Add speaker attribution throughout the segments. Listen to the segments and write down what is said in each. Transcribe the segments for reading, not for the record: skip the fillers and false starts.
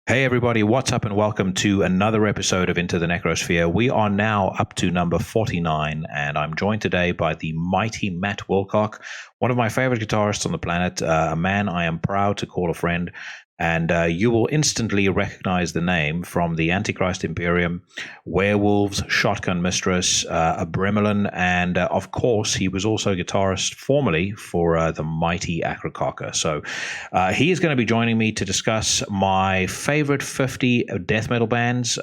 Speaker 1: Hey everybody, what's up and welcome to another episode of Into the Necrosphere. We are now up to number 49 and I'm joined today by the mighty Matt Wilcock, one of my favorite guitarists on the planet, a man I am proud to call a friend, and you will instantly recognize the name from the Antichrist Imperium, Werewolves, Shotgun Mistress, Abramelin, and of course he was also a guitarist formerly for the mighty Abramelin. So he is going to be joining me to discuss my favorite 50 death metal bands.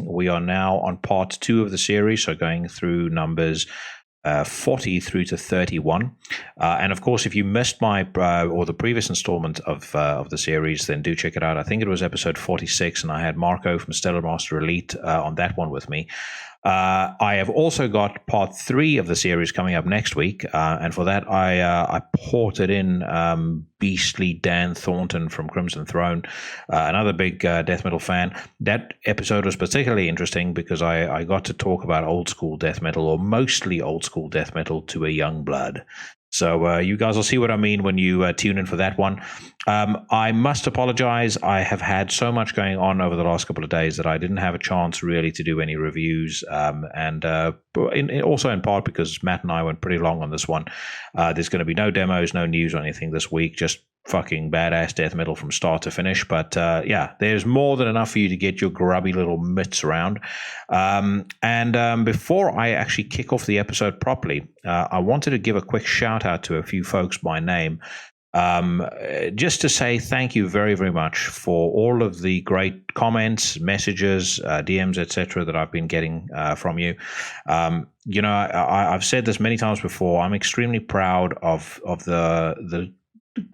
Speaker 1: We are now on part 2 of the series, so going through numbers 40 through to 31. And of course, if you missed my or the previous installment of the series, then do check it out. I think it was episode 46, and I had Marco from Stellar Master Elite on that one with me. I have also got part 3 of the series coming up next week, and for that I ported in beastly Dan Thornton from Crimson Throne, another big death metal fan. That episode was particularly interesting because I got to talk about old school death metal, or mostly old school death metal, to a young blood. So you guys will see what I mean when you tune in for that one. I must apologize. I have had so much going on over the last couple of days that I didn't have a chance really to do any reviews. And also in part because Matt and I went pretty long on this one. There's going to be no demos, no news or anything this week, just fucking badass death metal from start to finish. But yeah, there's more than enough for you to get your grubby little mitts around. And before I actually kick off the episode properly, I wanted to give a quick shout out to a few folks by name. Just to say thank you very, very much for all of the great comments, messages, DMs, etc. that I've been getting from you. You know, I've said this many times before. I'm extremely proud of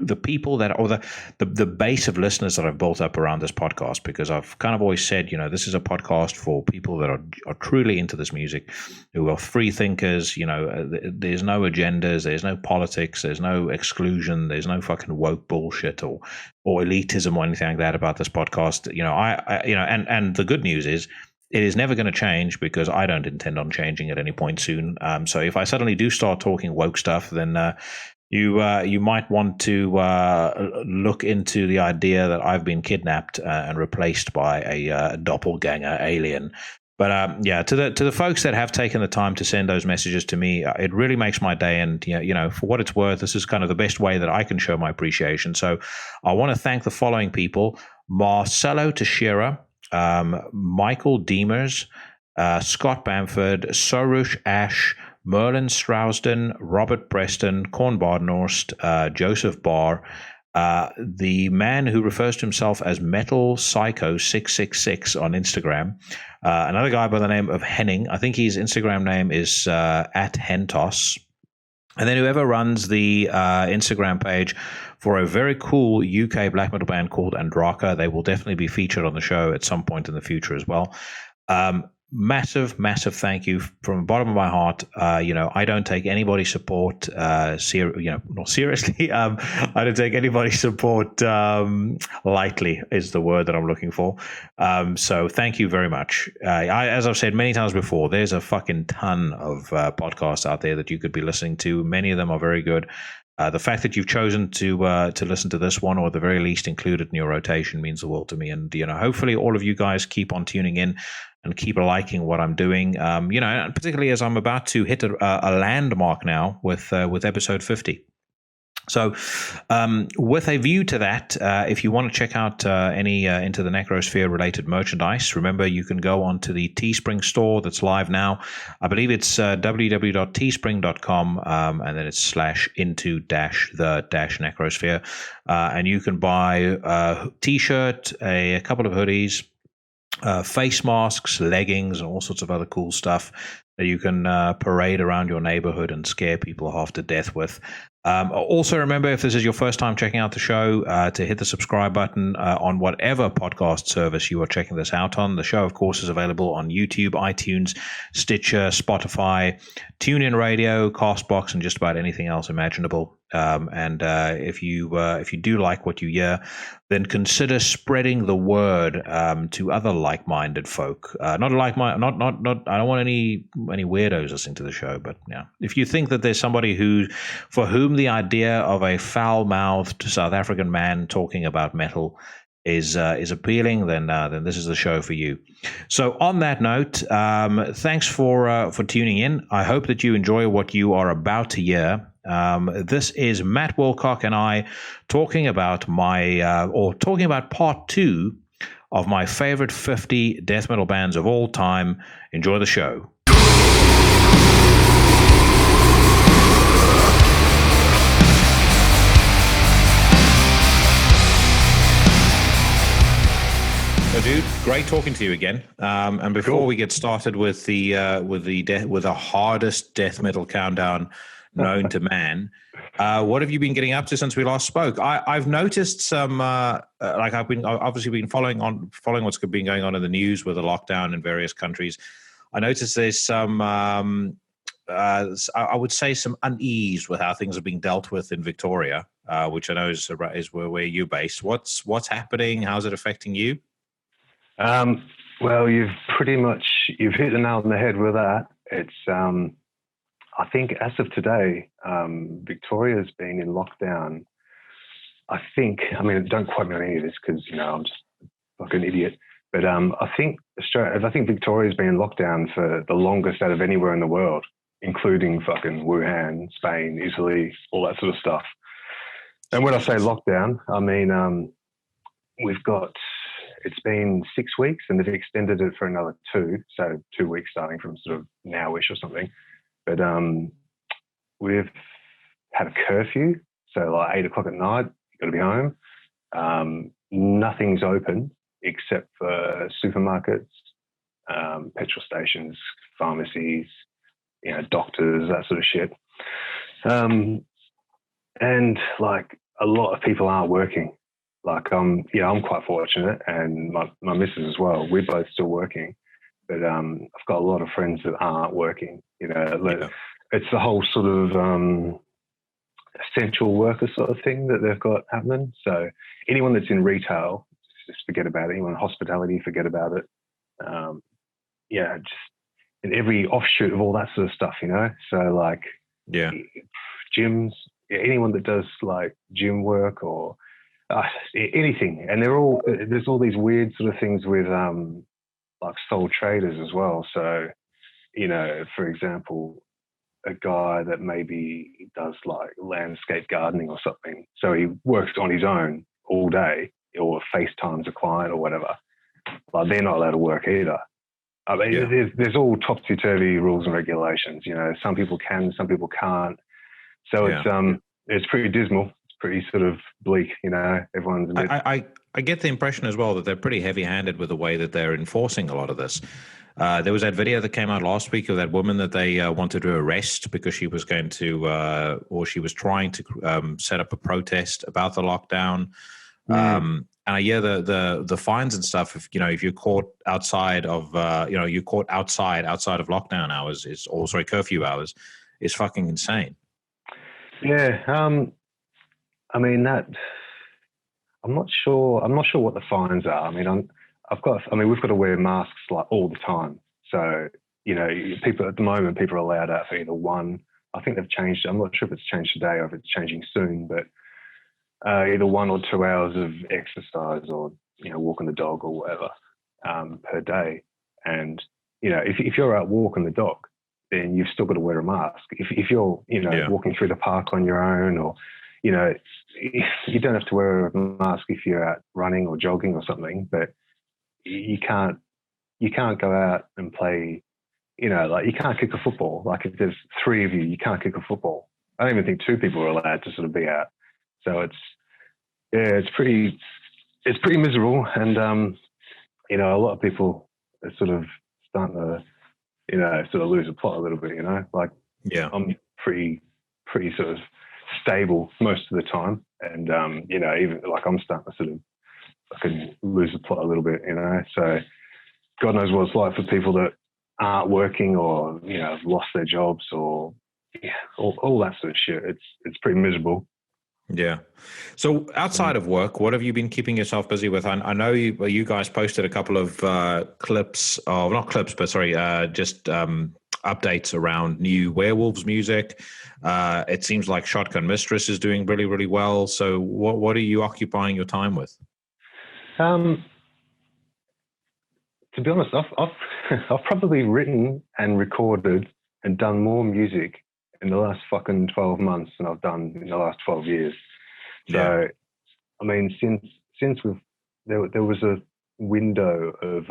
Speaker 1: the people that, or the base of listeners that I've built up around this podcast, because I've kind of always said, you know, this is a podcast for people that are truly into this music, who are free thinkers. You know, there's no agendas, there's no politics, there's no exclusion, there's no fucking woke bullshit or elitism or anything like that about this podcast. You know, I you know, and the good news is, it is never going to change because I don't intend on changing at any point soon. So if I suddenly do start talking woke stuff, then you might want to look into the idea that I've been kidnapped and replaced by a doppelganger alien. But yeah, to the folks that have taken the time to send those messages to me, it really makes my day. And you know, for what it's worth, this is kind of the best way that I can show my appreciation. So I want to thank the following people: Marcelo Teixeira, Michael Deemers, Scott Bamford, Sorush Ash, Merlin Strausden, Robert Preston, Korn Bardenhorst, Joseph Barr, the man who refers to himself as Metal Psycho 666 on Instagram, another guy by the name of Henning. I think his Instagram name is at Hentos. And then whoever runs the Instagram page for a very cool UK black metal band called Andraka. They will definitely be featured on the show at some point in the future as well. Massive thank you from the bottom of my heart. You know, I don't take anybody's support not seriously. I don't take anybody's support lightly is the word that I'm looking for. So thank you very much. As I've said many times before, there's a fucking ton of podcasts out there that you could be listening to. Many of them are very good. The fact that you've chosen to listen to this one, or at the very least include it in your rotation, means the world to me. And you know, hopefully all of you guys keep on tuning in and keep liking what I'm doing. You know, and particularly as I'm about to hit a landmark now with episode 50. So with a view to that, if you want to check out any Into the Necrosphere related merchandise, remember you can go on to the Teespring store that's live now. I believe it's www.teespring.com, and then it's /into-the-necrosphere. And you can buy a t-shirt, a couple of hoodies, face masks, leggings, and all sorts of other cool stuff that you can parade around your neighborhood and scare people half to death with. Also, remember, if this is your first time checking out the show, to hit the subscribe button on whatever podcast service you are checking this out on. The show, of course, is available on YouTube, iTunes, Stitcher, Spotify, TuneIn Radio, Castbox, and just about anything else imaginable. And if you do like what you hear, then consider spreading the word to other like-minded folk. Not I don't want any weirdos listening to the show, but yeah, if you think that there's somebody for whom the idea of a foul-mouthed South African man talking about metal is appealing, then this is the show for you. So on that note, thanks for tuning in. I hope that you enjoy what you are about to hear. This is Matt Wilcock and I talking about talking about part 2 of my favorite 50 death metal bands of all time. Enjoy the show. So, dude, great talking to you again. And before we get started with the hardest death metal countdown known to man, what have you been getting up to since we last spoke? I've noticed some I've obviously been following what's been going on in the news with the lockdown in various countries. I noticed there's some I would say some unease with how things are being dealt with in Victoria, which I know is where you're based. What's happening? How's it affecting you?
Speaker 2: Well, you've hit the nail on the head with that. It's I think as of today, Victoria's been in lockdown. I mean, don't quote me on any of this because I'm just like an idiot. But I think Victoria's been in lockdown for the longest out of anywhere in the world, including fucking Wuhan, Spain, Italy, all that sort of stuff. And when I say lockdown, I mean it's been 6 weeks and they've extended it for another 2, so 2 weeks starting from sort of now-ish or something. But we've had a curfew, so like 8 o'clock at night, you've got to be home. Nothing's open except for supermarkets, petrol stations, pharmacies, doctors, that sort of shit. And like a lot of people aren't working. Like I'm quite fortunate, and my missus as well. We're both still working, but I've got a lot of friends that aren't working. It's the whole sort of essential worker sort of thing that they've got happening. So anyone that's in retail, just forget about it. Anyone in hospitality, forget about it. Just in every offshoot of all that sort of stuff, So like, gyms, anyone that does like gym work or anything, and there's all these weird sort of things with like sole traders as well. So for example, a guy that maybe does like landscape gardening or something, so he works on his own all day or FaceTimes a client or whatever, like they're not allowed to work either. I mean, there's all topsy-turvy rules and regulations. Some people can, some people can't. So it's pretty dismal. Pretty sort of bleak, everyone's a bit...
Speaker 1: I get the impression as well that they're pretty heavy-handed with the way that they're enforcing a lot of this. There was that video that came out last week of that woman that they wanted to arrest because she was going to, or she was trying to set up a protest about the lockdown. And I hear the fines and stuff. If you're caught outside of, you're caught outside of lockdown hours curfew hours, is fucking insane.
Speaker 2: Yeah. I mean I'm not sure what the fines are. I mean, we've got to wear masks like all the time. So, people at the moment, people are allowed out for either one. I think they've changed. I'm not sure if it's changed today or if it's changing soon, but either 1 or 2 hours of exercise or, walking the dog or whatever, per day. And, if you're out walking the dog, then you've still got to wear a mask. If you're, walking through the park on your own, or, you don't have to wear a mask if you're out running or jogging or something, but you can't go out and play, like you can't kick a football. Like if there's 3 of you, you can't kick a football. I don't even think 2 people are allowed to sort of be out. So it's pretty miserable. And, a lot of people are sort of starting to, sort of lose the plot a little bit, like I'm pretty sort of stable most of the time, and even like I'm starting to sort of fucking lose the plot a little bit, so God knows what it's like for people that aren't working or have lost their jobs or all that sort of shit. It's pretty miserable.
Speaker 1: Yeah. So outside of work, what have you been keeping yourself busy with? I know you guys posted a couple of clips, just updates around new Werewolves music. It seems like Shotgun Mistress is doing really, really well. So what are you occupying your time with?
Speaker 2: To be honest, I've probably written and recorded and done more music in the last fucking 12 months than I've done in the last 12 years. So, I mean, since there was a window of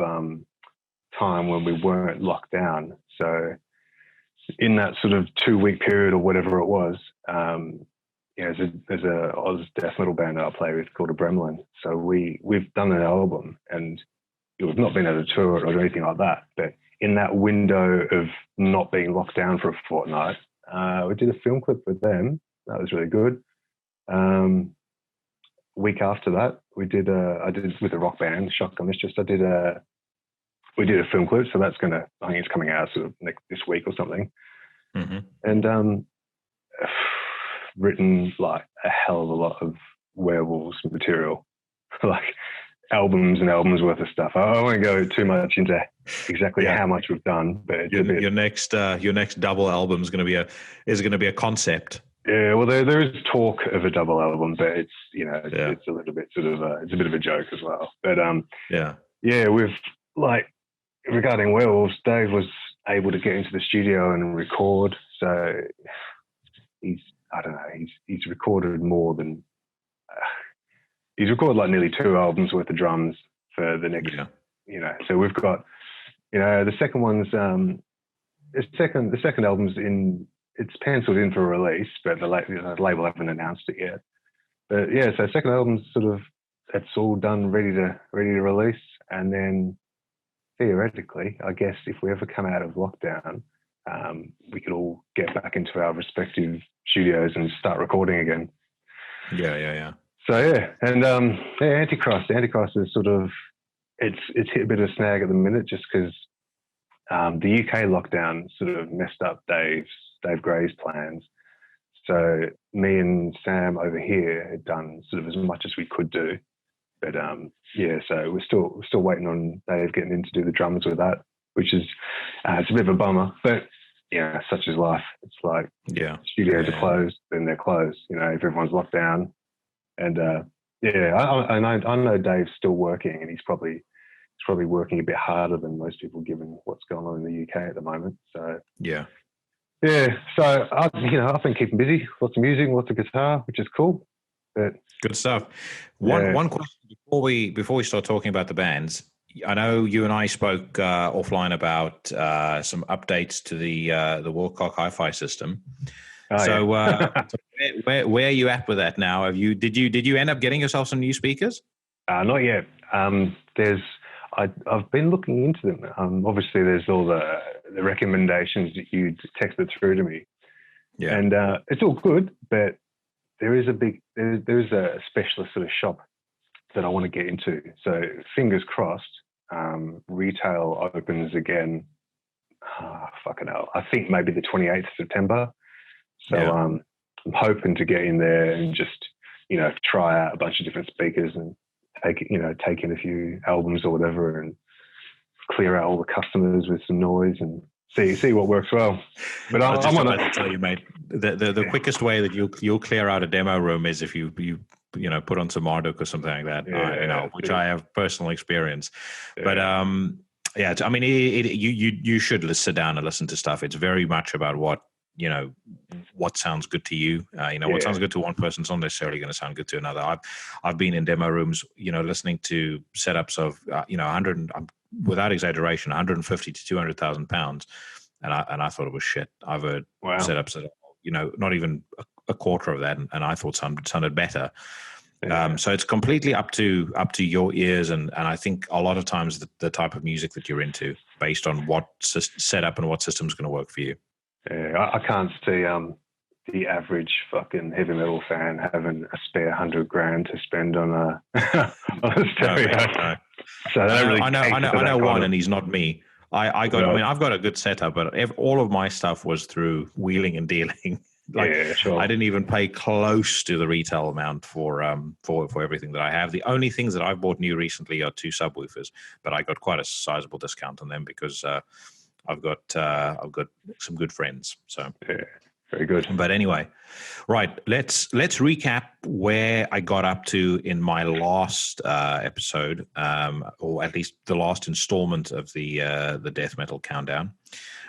Speaker 2: time when we weren't locked down. So, in that sort of 2-week period or whatever it was, there's a Oz death metal band that I play with called Abramelin. So we've done an album, and we've not been able to tour it or anything like that. But in that window of not being locked down for a fortnight, we did a film clip with them. That was really good. Week after that, I did with a rock band, Shotgun Mistress. We did a film clip, so I think it's coming out sort of this week or something. Mm-hmm. And written like a hell of a lot of Werewolves material, like albums and albums worth of stuff. I won't go too much into exactly how much we've done, but it's
Speaker 1: your next double album is going to be a concept.
Speaker 2: Yeah, well, there is talk of a double album, but it's a little bit it's a bit of a joke as well. But we've like regarding Werewolves, Dave was able to get into the studio and record, so he's recorded more than he's recorded like nearly 2 albums worth of drums for the next so we've got the second one's the second album's it's penciled in for release, but the label haven't announced it yet. But yeah, so second album's it's all done, ready to release, and then theoretically, I guess if we ever come out of lockdown, we could all get back into our respective studios and start recording again.
Speaker 1: Yeah.
Speaker 2: So yeah, and Antichrist is it's hit a bit of a snag at the minute just because the UK lockdown sort of messed up Dave Gray's plans. So me and Sam over here had done sort of as much as we could do, but so we're still waiting on Dave getting in to do the drums with that, which is it's a bit of a bummer, but such is life. It's like studios are closed, then they're closed. If everyone's locked down, and I know Dave's still working, and he's probably working a bit harder than most people given what's going on in the UK at the moment. So so I've been keeping busy, lots of music, lots of guitar, which is cool. But
Speaker 1: good stuff. One question before we start talking about the bands. I know you and I spoke offline about some updates to the Wilcock hi-fi system. So where are you at with that now? Did you end up getting yourself some new speakers?
Speaker 2: Not yet. I've been looking into them. Obviously, there's all the recommendations that you texted through to me, and it's all good. But there is a specialist sort of shop that I want to get into. So fingers crossed. Retail opens again. Fucking hell! I think maybe the 28th of September. So I'm hoping to get in there and just try out a bunch of different speakers and take in a few albums or whatever, and clear out all the customers with some noise and see what works well. But I'm
Speaker 1: about to tell you, mate, the quickest way that you'll clear out a demo room is if you put on some Marduk or something like that. Which I have personal experience. But I mean, you should sit down and listen to stuff. It's very much about what sounds good to you. What sounds good to one person is not necessarily going to sound good to another. I've been in demo rooms, listening to setups of 100, without exaggeration, 150 to 200,000 pounds, and I thought it was shit. I've heard setups that not even a quarter of that, and I thought sounded better. So it's completely up to your ears, and I think a lot of times the type of music that you're into, based on what setup and what system is going to work for you.
Speaker 2: Yeah, I can't see the average fucking heavy metal fan having a spare $100,000 to spend on a stereo.
Speaker 1: No.
Speaker 2: So
Speaker 1: I know one, and he's not me. I've got a good setup, but all of my stuff was through wheeling and dealing. I didn't even pay close to the retail amount for everything that I have. The only things that I've bought new recently are 2 subwoofers, but I got quite a sizable discount on them because I've got some good friends. So
Speaker 2: Very good.
Speaker 1: But anyway, right, let's recap where I got up to in my last episode, or at least the last installment of the death metal countdown.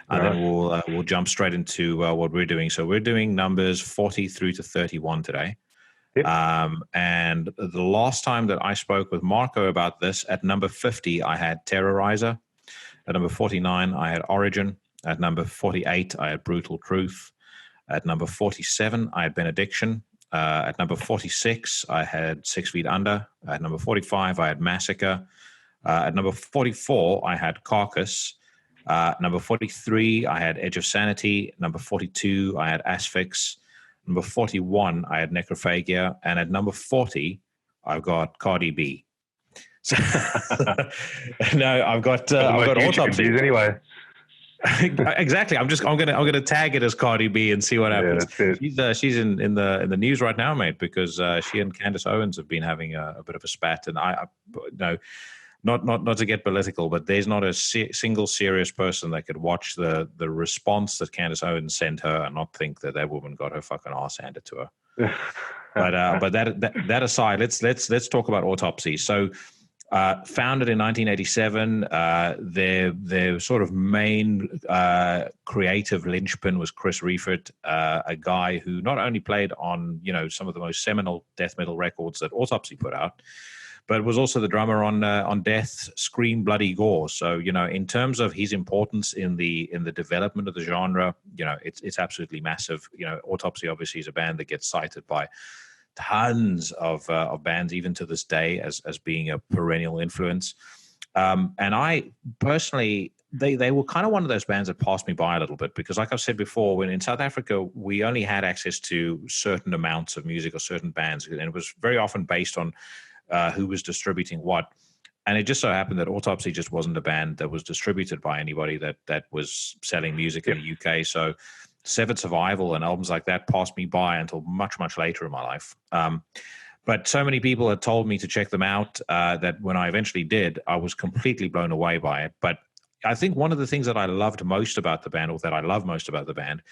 Speaker 1: And then we'll jump straight into what we're doing. So we're doing numbers 40 through to 31 today.
Speaker 2: Yep.
Speaker 1: And the last time that I spoke with Marco about this, at number 50, I had Terrorizer. At number 49, I had Origin. At number 48, I had Brutal Truth. At number 47, I had Benediction. At number 46, I had 6 Feet Under. At number 45, I had Massacre. At number 44, I had Carcass. Number 43, I had Edge of Sanity. Number 42, I had Asphyx. Number 41, I had Necrophagia. And at number 40, I've got Cardi B. So, no, I've got Autopsy.
Speaker 2: Anyway.
Speaker 1: Exactly. I'm gonna tag it as Cardi B and see what happens.
Speaker 2: Yeah,
Speaker 1: she's in the news right now, mate, because she and Candace Owens have been having a bit of a spat, and I not to get political, but there's not a single serious person that could watch the response that Candace Owens sent her and not think that woman got her fucking ass handed to her. but that aside, let's talk about Autopsy. So. Founded in 1987, their sort of main creative linchpin was Chris Reifert, a guy who not only played on some of the most seminal death metal records that Autopsy put out, but was also the drummer on Death, Scream, Bloody Gore. So in terms of his importance in the development of the genre, it's absolutely massive. Autopsy obviously is a band that gets cited by tons of bands even to this day as being a perennial influence. And I personally, they were kind of one of those bands that passed me by a little bit because, like I've said before, when in South Africa, we only had access to certain amounts of music or certain bands, and it was very often based on who was distributing what. And it just so happened that Autopsy just wasn't a band that was distributed by anybody that was selling music in the UK. So Severed Survival and albums like that passed me by until much, much later in my life. But so many people had told me to check them out that when I eventually did, I was completely blown away by it. But I think one of the things that I loved most about the band, or that I love most about the band,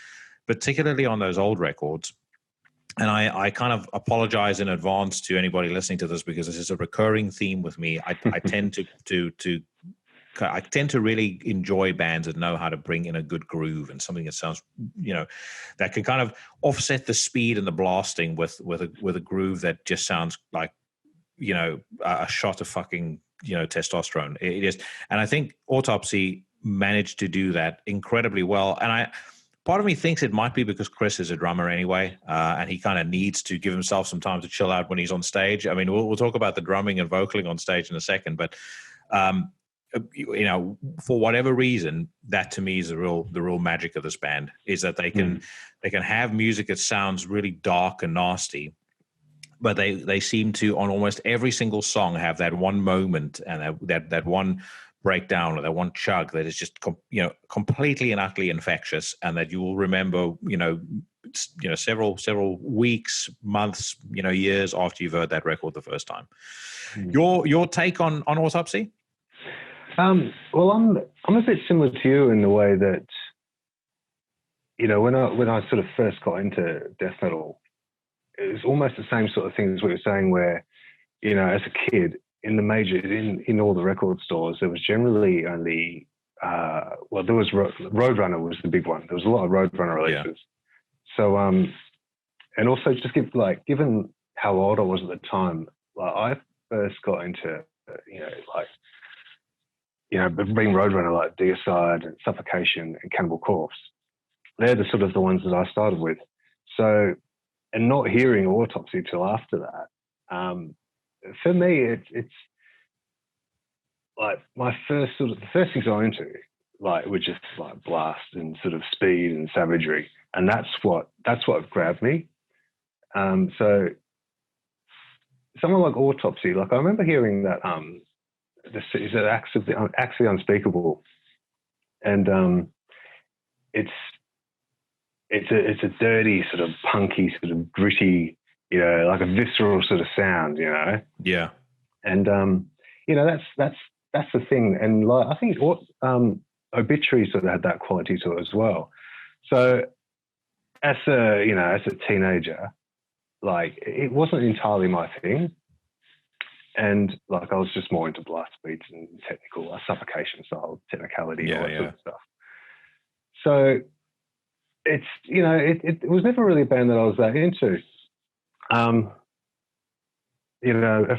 Speaker 1: particularly on those old records, and I kind of apologize in advance to anybody listening to this because this is a recurring theme with me. I tend I tend to really enjoy bands that know how to bring in a good groove and something that sounds, that can kind of offset the speed and the blasting with a groove that just sounds like, a shot of fucking, testosterone. It is, and I think Autopsy managed to do that incredibly well. And part of me thinks it might be because Chris is a drummer anyway, and he kind of needs to give himself some time to chill out when he's on stage. I mean, we'll talk about the drumming and vocaling on stage in a second, but. For whatever reason, that to me is the real magic of this band is that they can have music that sounds really dark and nasty, but they seem to on almost every single song have that one moment and that one breakdown or that one chug that is just completely and utterly infectious, and that you will remember several weeks, months, years after you've heard that record the first time. Your take on Autopsy?
Speaker 2: Well, I'm a bit similar to you in the way that, when I sort of first got into death metal, it was almost the same sort of thing as what you're saying, where, as a kid in all the record stores, there was generally only, there was Roadrunner was the big one. There was a lot of Roadrunner releases. Yeah. So, and also just given how old I was at the time, I first got into, being Roadrunner, like Deicide and Suffocation and Cannibal Corpse. They're the sort of the ones that I started with. So, and not hearing Autopsy till after that, for me, it's like the first things I went into, were just like blast and sort of speed and savagery, and that's what grabbed me. So, someone like Autopsy, I remember hearing that. Is it Acts of the Unspeakable, and it's a dirty sort of punky sort of gritty, like a visceral sort of sound,
Speaker 1: Yeah.
Speaker 2: And that's the thing, and I think Obituary sort of had that quality to it as well. So as a teenager, like it wasn't entirely my thing. And like I was just more into blast beats and technical suffocation style technicality, all that sort of stuff. So it's it was never really a band that I was that into. A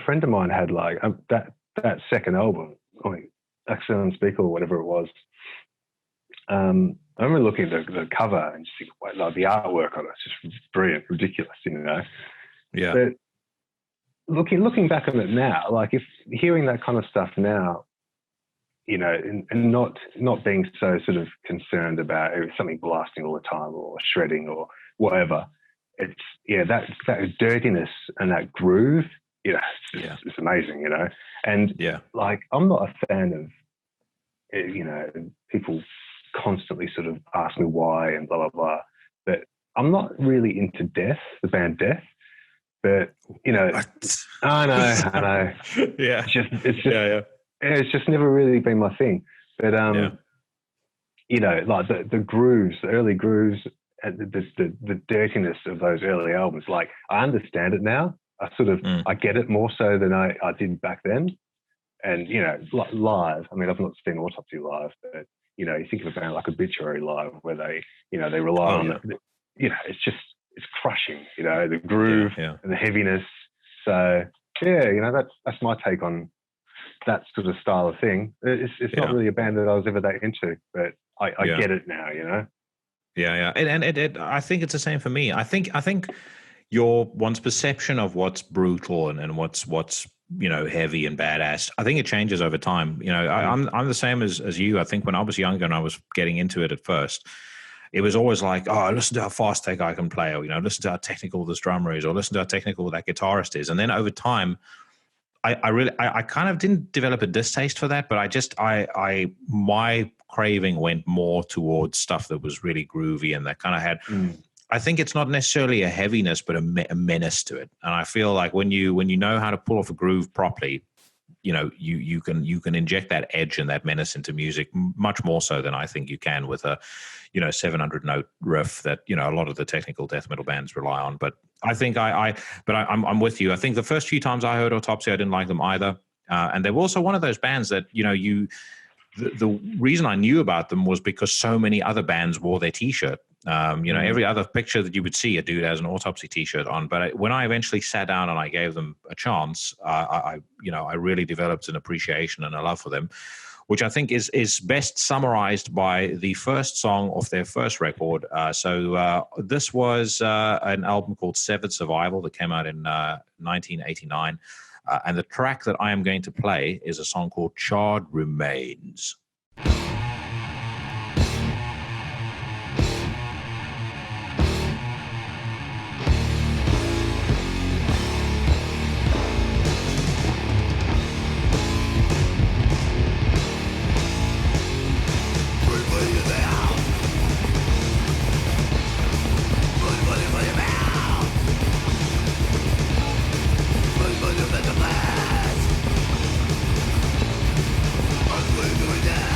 Speaker 2: friend of mine had like that second album, like Accident Unspeakable or whatever it was. I remember looking at the cover and just thinking, like the artwork on it, it's just brilliant, ridiculous,
Speaker 1: Yeah.
Speaker 2: But looking back on it now, like if hearing that kind of stuff now, and not being so sort of concerned about something blasting all the time or shredding or whatever, it's that dirtiness and that groove, it's amazing, And like I'm not a fan of people constantly sort of ask me why and blah blah blah, but I'm not really into Death, the band Death. But I know.
Speaker 1: Yeah,
Speaker 2: it's just never really been my thing. But like the grooves, the early grooves, and the dirtiness of those early albums. Like I understand it now. I get it more so than I did back then. And live. I mean, I've not seen Autopsy live, but you think of a band like Obituary live, where they they rely on it. It's crushing, the groove and the heaviness. So that's my take on that sort of style of thing. It's not really a band that I was ever that into, but I get it now,
Speaker 1: Yeah. And I think it's the same for me. I think one's perception of what's brutal and what's heavy and badass, I think it changes over time. I'm the same as you. I think when I was younger and I was getting into it at first, it was always like, oh, listen to how fast that guy can play, or listen to how technical this drummer is, or listen to how technical that guitarist is. And then over time, I kind of didn't develop a distaste for that, but my craving went more towards stuff that was really groovy and that kind of had. I think it's not necessarily a heaviness, but a menace to it. And I feel like when you know how to pull off a groove properly, you can inject that edge and that menace into music much more so than I think you can with a 700 note riff that a lot of the technical death metal bands rely on. But I think I'm with you. I think the first few times I heard Autopsy, I didn't like them either, and they were also one of those bands that the reason I knew about them was because so many other bands wore their T-shirt. Every other picture that you would see, a dude has an Autopsy T-shirt on. But when I eventually sat down and I gave them a chance, I really developed an appreciation and a love for them, which I think is best summarized by the first song off their first record. So this was an album called Severed Survival that came out in 1989. And the track that I am going to play is a song called Charred Remains.
Speaker 3: Going down.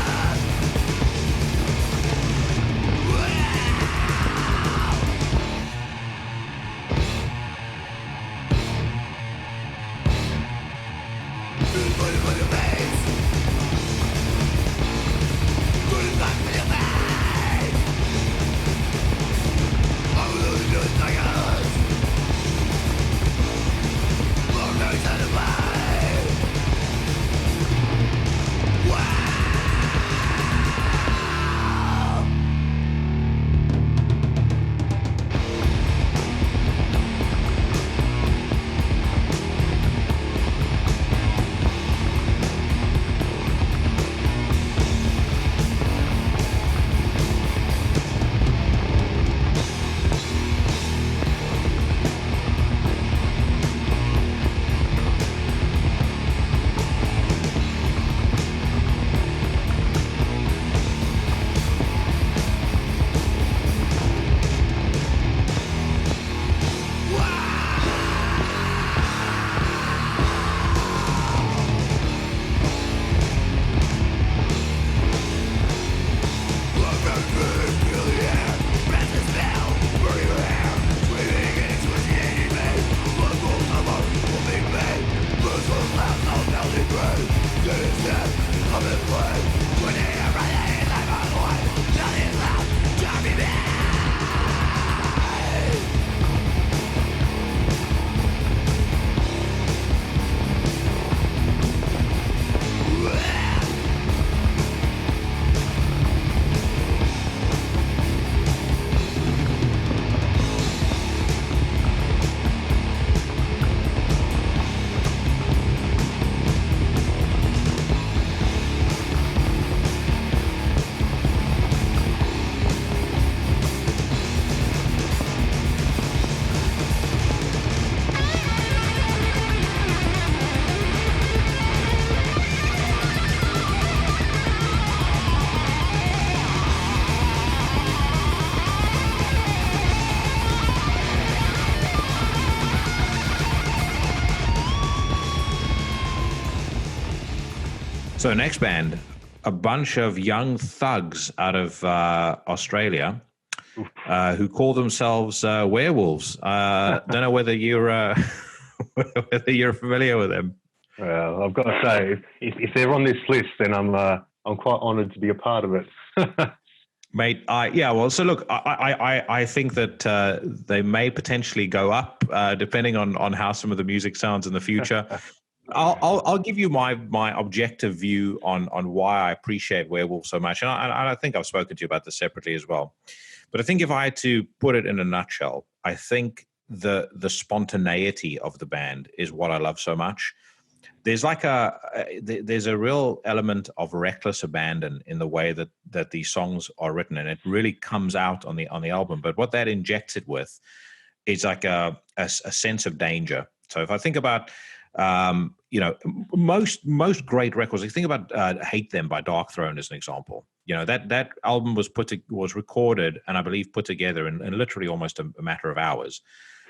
Speaker 1: So next band, a bunch of young thugs out of Australia who call themselves Werewolves. Don't know whether you're whether you're familiar with them.
Speaker 2: Well, I've got to say, if they're on this list, then I'm quite honoured to be a part of it.
Speaker 1: Mate, so look, I think that they may potentially go up depending on how some of the music sounds in the future. I'll give you my objective view on why I appreciate Werewolves so much, and I think I've spoken to you about this separately as well. But I think if I had to put it in a nutshell, I think the spontaneity of the band is what I love so much. There's like there's a real element of reckless abandon in the way that these songs are written, and it really comes out on the album. But what that injects it with is like a sense of danger. So if I think about most great records, like think about Hate Them by Dark Throne as an example. That album was recorded and I believe put together in literally almost a matter of hours.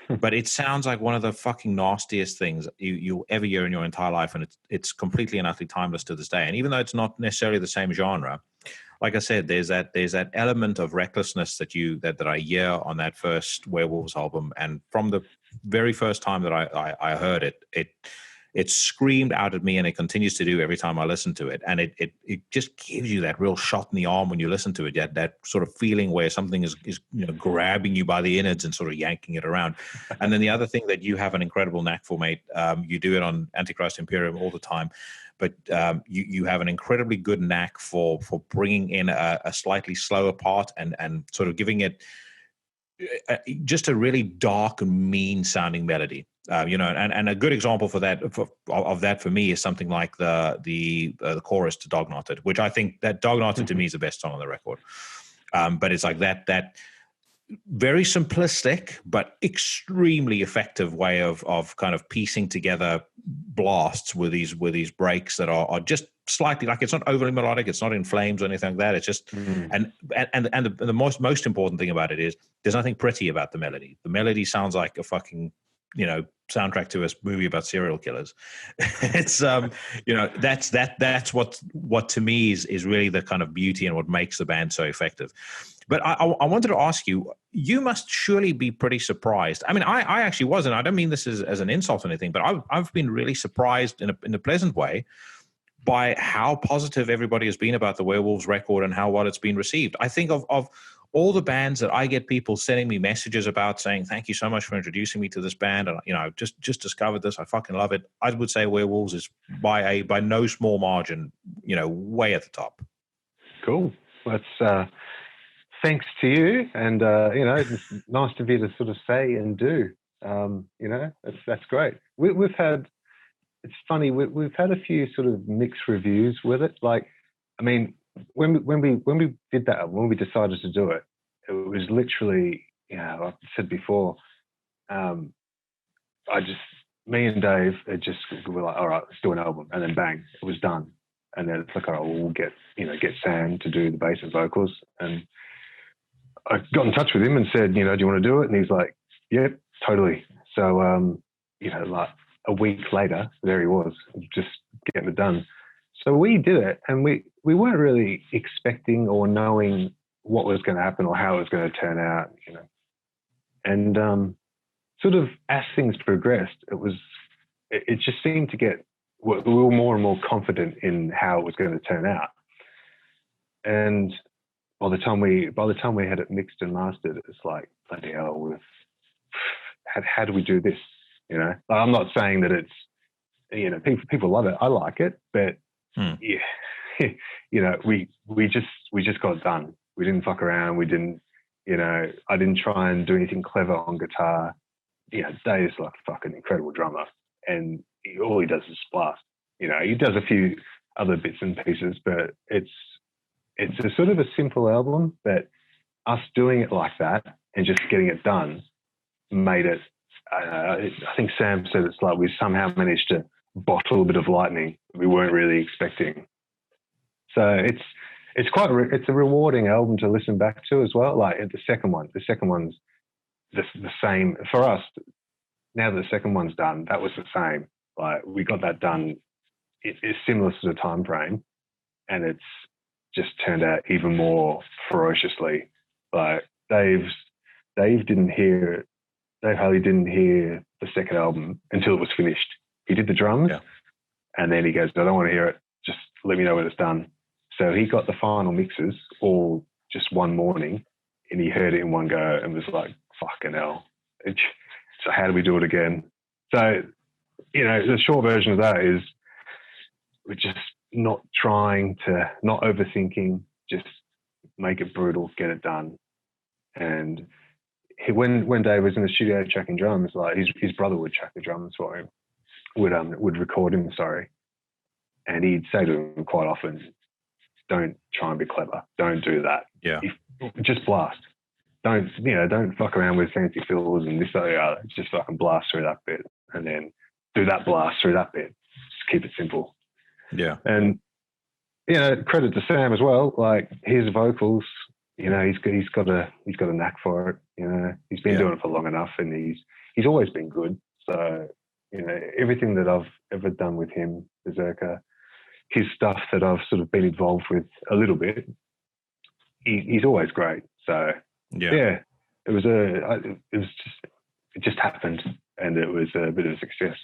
Speaker 1: But it sounds like one of the fucking nastiest things you'll ever hear in your entire life, and it's completely and utterly timeless to this day. And even though it's not necessarily the same genre, like I said, there's that element of recklessness that I hear on that first Werewolves album, and from the very first time that I heard it screamed out at me, and it continues to do every time I listen to it. And it just gives you that real shot in the arm when you listen to it, that sort of feeling where something is grabbing you by the innards and sort of yanking it around. And then the other thing that you have an incredible knack for, mate, you do it on Antichrist Imperium all the time, but you have an incredibly good knack for bringing in a slightly slower part and sort of giving it just a really dark and mean sounding melody. And a good example of that for me is something like the chorus to Dog Knotted, which I think that Dog Knotted to me is the best song on the record. But it's like that very simplistic but extremely effective way of kind of piecing together blasts with these breaks that are just slightly, like, it's not overly melodic, it's not in flames or anything like that. It's just and the most important thing about it is there's nothing pretty about the melody. The melody sounds like a fucking soundtrack to a movie about serial killers. It's that's what to me is really the kind of beauty and what makes the band so effective. But I wanted to ask you, you must surely be pretty surprised. I mean, I actually wasn't. I don't mean this as an insult or anything, but I've been really surprised in a pleasant way by how positive everybody has been about the Werewolves record and how well it's been received. I think of all the bands that I get people sending me messages about saying, thank you so much for introducing me to this band. And, just discovered this. I fucking love it. I would say Werewolves is by no small margin, way at the top.
Speaker 2: Cool. That's thanks to you. And, it's nice of you to sort of say and do, that's great. We've had, it's funny, we've had a few sort of mixed reviews with it. Like, I mean, when we did that, when we decided to do it, it was literally, like I said before, me and Dave were like, all right, let's do an album, and then bang, it was done. And then it's like, all right, we'll get Sam to do the bass and vocals. And I got in touch with him and said, do you want to do it? And he's like, yep, totally. So, like a week later, there he was, just getting it done. So we did it, and we weren't really expecting or knowing what was going to happen or how it was going to turn out, And sort of as things progressed, it just seemed to get, we were more and more confident in how it was going to turn out. And by the time we had it mixed and mastered, it's like, bloody hell, how do we do this? Like, I'm not saying that it's, people love it. I like it, but yeah, we just got it done. We didn't fuck around. We didn't, I didn't try and do anything clever on guitar. Dave's like a fucking incredible drummer, and all he does is blast. He does a few other bits and pieces, but it's a sort of a simple album, but us doing it like that and just getting it done made it, I think Sam said it's like we somehow managed to bottle a bit of lightning we weren't really expecting. So it's a rewarding album to listen back to as well. Like the second one's the same for us. Now that the second one's done, that was the same. Like we got that done, it's similar sort of time frame, and it's just turned out even more ferociously. Like Dave hardly didn't hear the second album until it was finished. He did the drums, and then he goes, "I don't want to hear it. Just let me know when it's done." So he got the final mixes all just one morning, and he heard it in one go and was like, "Fucking hell!" So how do we do it again? So, the short version of that is we're just not overthinking, just make it brutal, get it done. And when Dave was in the studio tracking drums, like his brother would track the drums for him, would record him, and he'd say to him quite often, "Don't try and be clever. Don't do that.
Speaker 1: Yeah,
Speaker 2: just blast. Don't fuck around with fancy fills and this or the other. Just fucking blast through that bit, and then do that blast through that bit. Just keep it simple."
Speaker 1: Yeah,
Speaker 2: and credit to Sam as well. Like his vocals, he's got a knack for it. He's been doing it for long enough, and he's always been good. So everything that I've ever done with him, Berserker, his stuff that I've sort of been involved with a little bit, he's always great. So it just happened, and it was a bit of a success.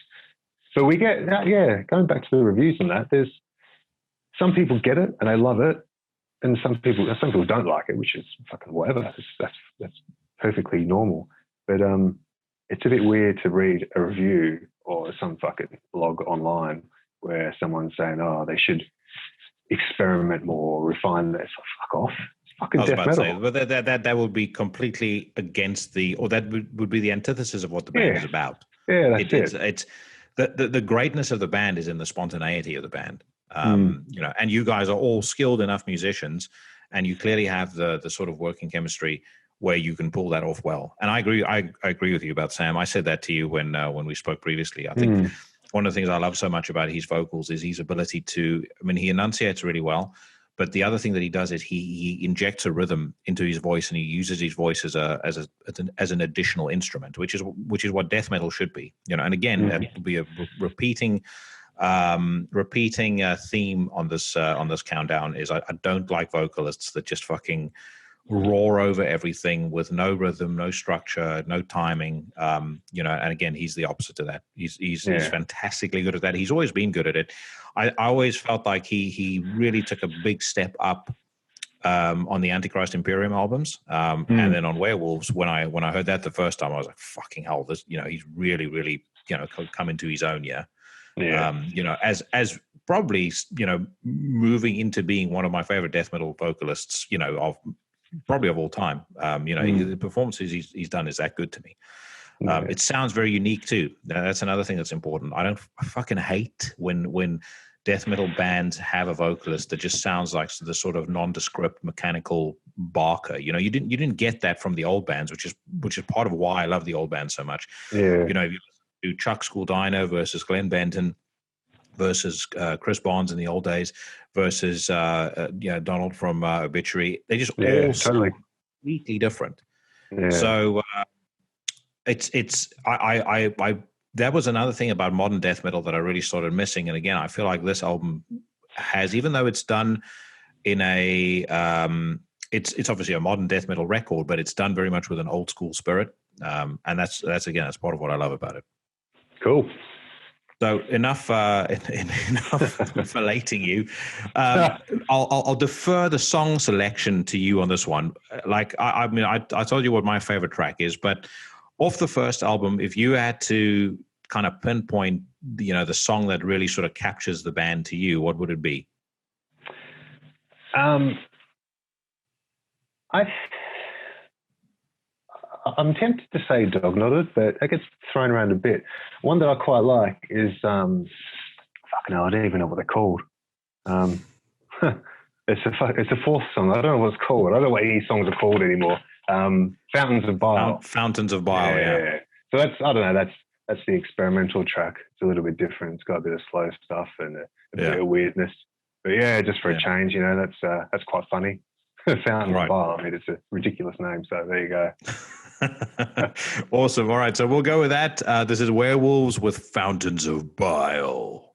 Speaker 2: So we get that, going back to the reviews on that, there's some people get it and they love it, and some people don't like it, which is fucking whatever. That's perfectly normal. But it's a bit weird to read a review or some fucking blog online where someone's saying, "Oh, they should experiment more, refine this." Fuck off. It's fucking death metal.
Speaker 1: But that would be completely against that would be the antithesis of what the band is about.
Speaker 2: Yeah, that's it.
Speaker 1: It's the greatness of the band is in the spontaneity of the band. And you guys are all skilled enough musicians, and you clearly have the sort of working chemistry where you can pull that off well. And I agree with you about Sam. I said that to you when we spoke previously. I think one of the things I love so much about his vocals is his ability to, he enunciates really well, but the other thing that he does is he injects a rhythm into his voice, and he uses his voice as an additional instrument, which is what death metal should be. And again, that will be a repeating theme on this countdown is I don't like vocalists that just fucking roar over everything with no rhythm, no structure, no timing. And again, he's the opposite of that. He's fantastically good at that. He's always been good at it. I always felt like he really took a big step up on the Antichrist Imperium albums, and then on Werewolves. When I heard that the first time, I was like, "Fucking hell!" This, he's really, really, come into his own. As probably moving into being one of my favorite death metal vocalists, of all time. The performances he's done is that good to me. It sounds very unique too. That's another thing that's important. I fucking hate when death metal bands have a vocalist that just sounds like the sort of nondescript mechanical barker. You didn't get that from the old bands, which is part of why I love the old bands so much. If you listen to Chuck Sculdiner versus Glenn Benton versus Chris Barnes in the old days versus Donald from Obituary, they just all sound completely different. So I that was another thing about modern death metal that I really started missing. And again, I feel like this album has, even though it's done in a it's obviously a modern death metal record, but it's done very much with an old school spirit, and that's part of what I love about it.
Speaker 2: Cool.
Speaker 1: So enough filleting you. I'll defer the song selection to you on this one. Like I told you what my favorite track is, but off the first album, if you had to kind of pinpoint, the song that really sort of captures the band to you, what would it be?
Speaker 2: I'm tempted to say Dog Knotted, but it gets thrown around a bit. One that I quite like is fucking hell, I don't even know what they're called. It's a fourth song. I don't know what it's called. I don't know what any songs are called anymore. Fountains of Bile.
Speaker 1: Fountains of Bile. Yeah.
Speaker 2: So that's the experimental track. It's a little bit different. It's got a bit of slow stuff and a bit of weirdness. But just for a change, that's quite funny. Fountains of Bile. It's a ridiculous name. So there you go.
Speaker 1: Awesome. All right, so we'll go with that. This is Werewolves with Fountains of Bile.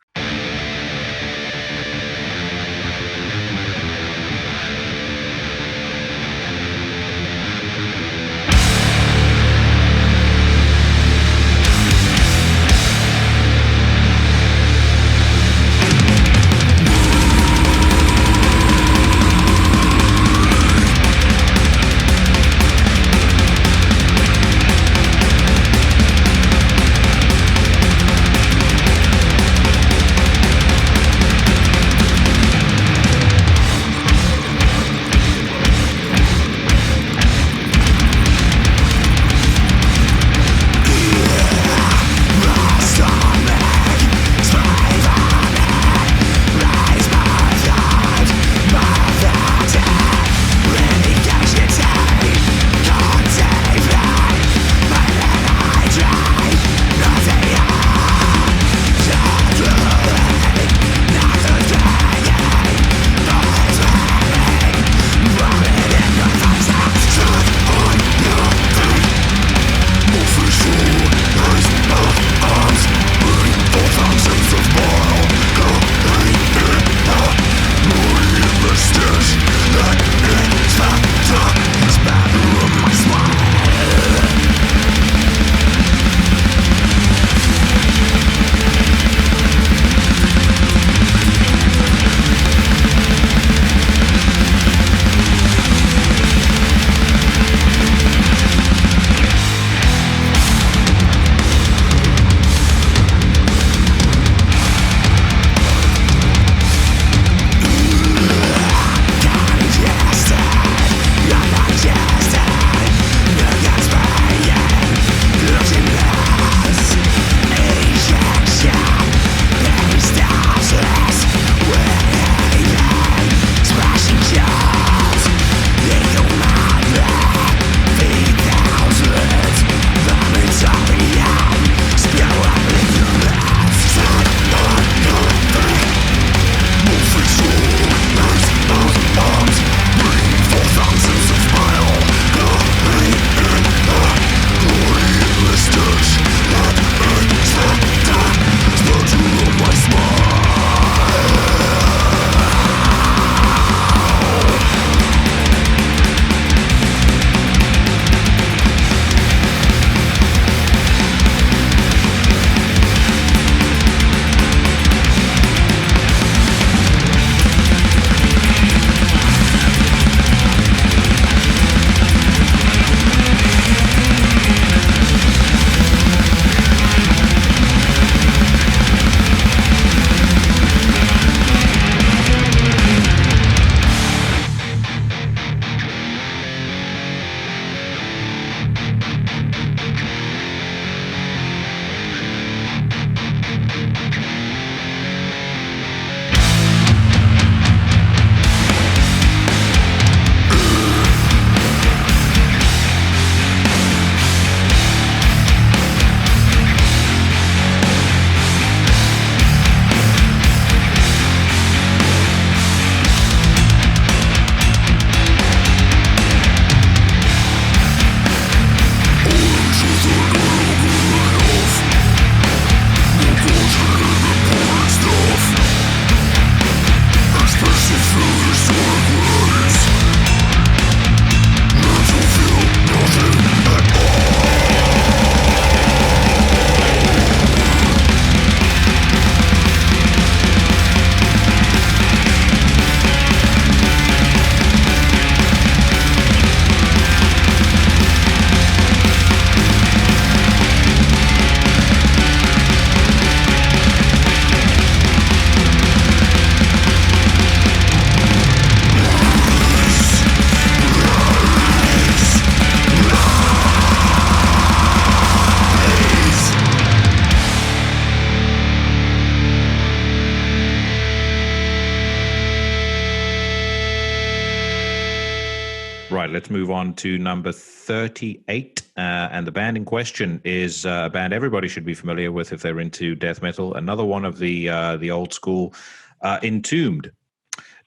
Speaker 1: Right, let's move on to number 38. And the band in question is a band everybody should be familiar with if they're into death metal. Another one of the old school, Entombed.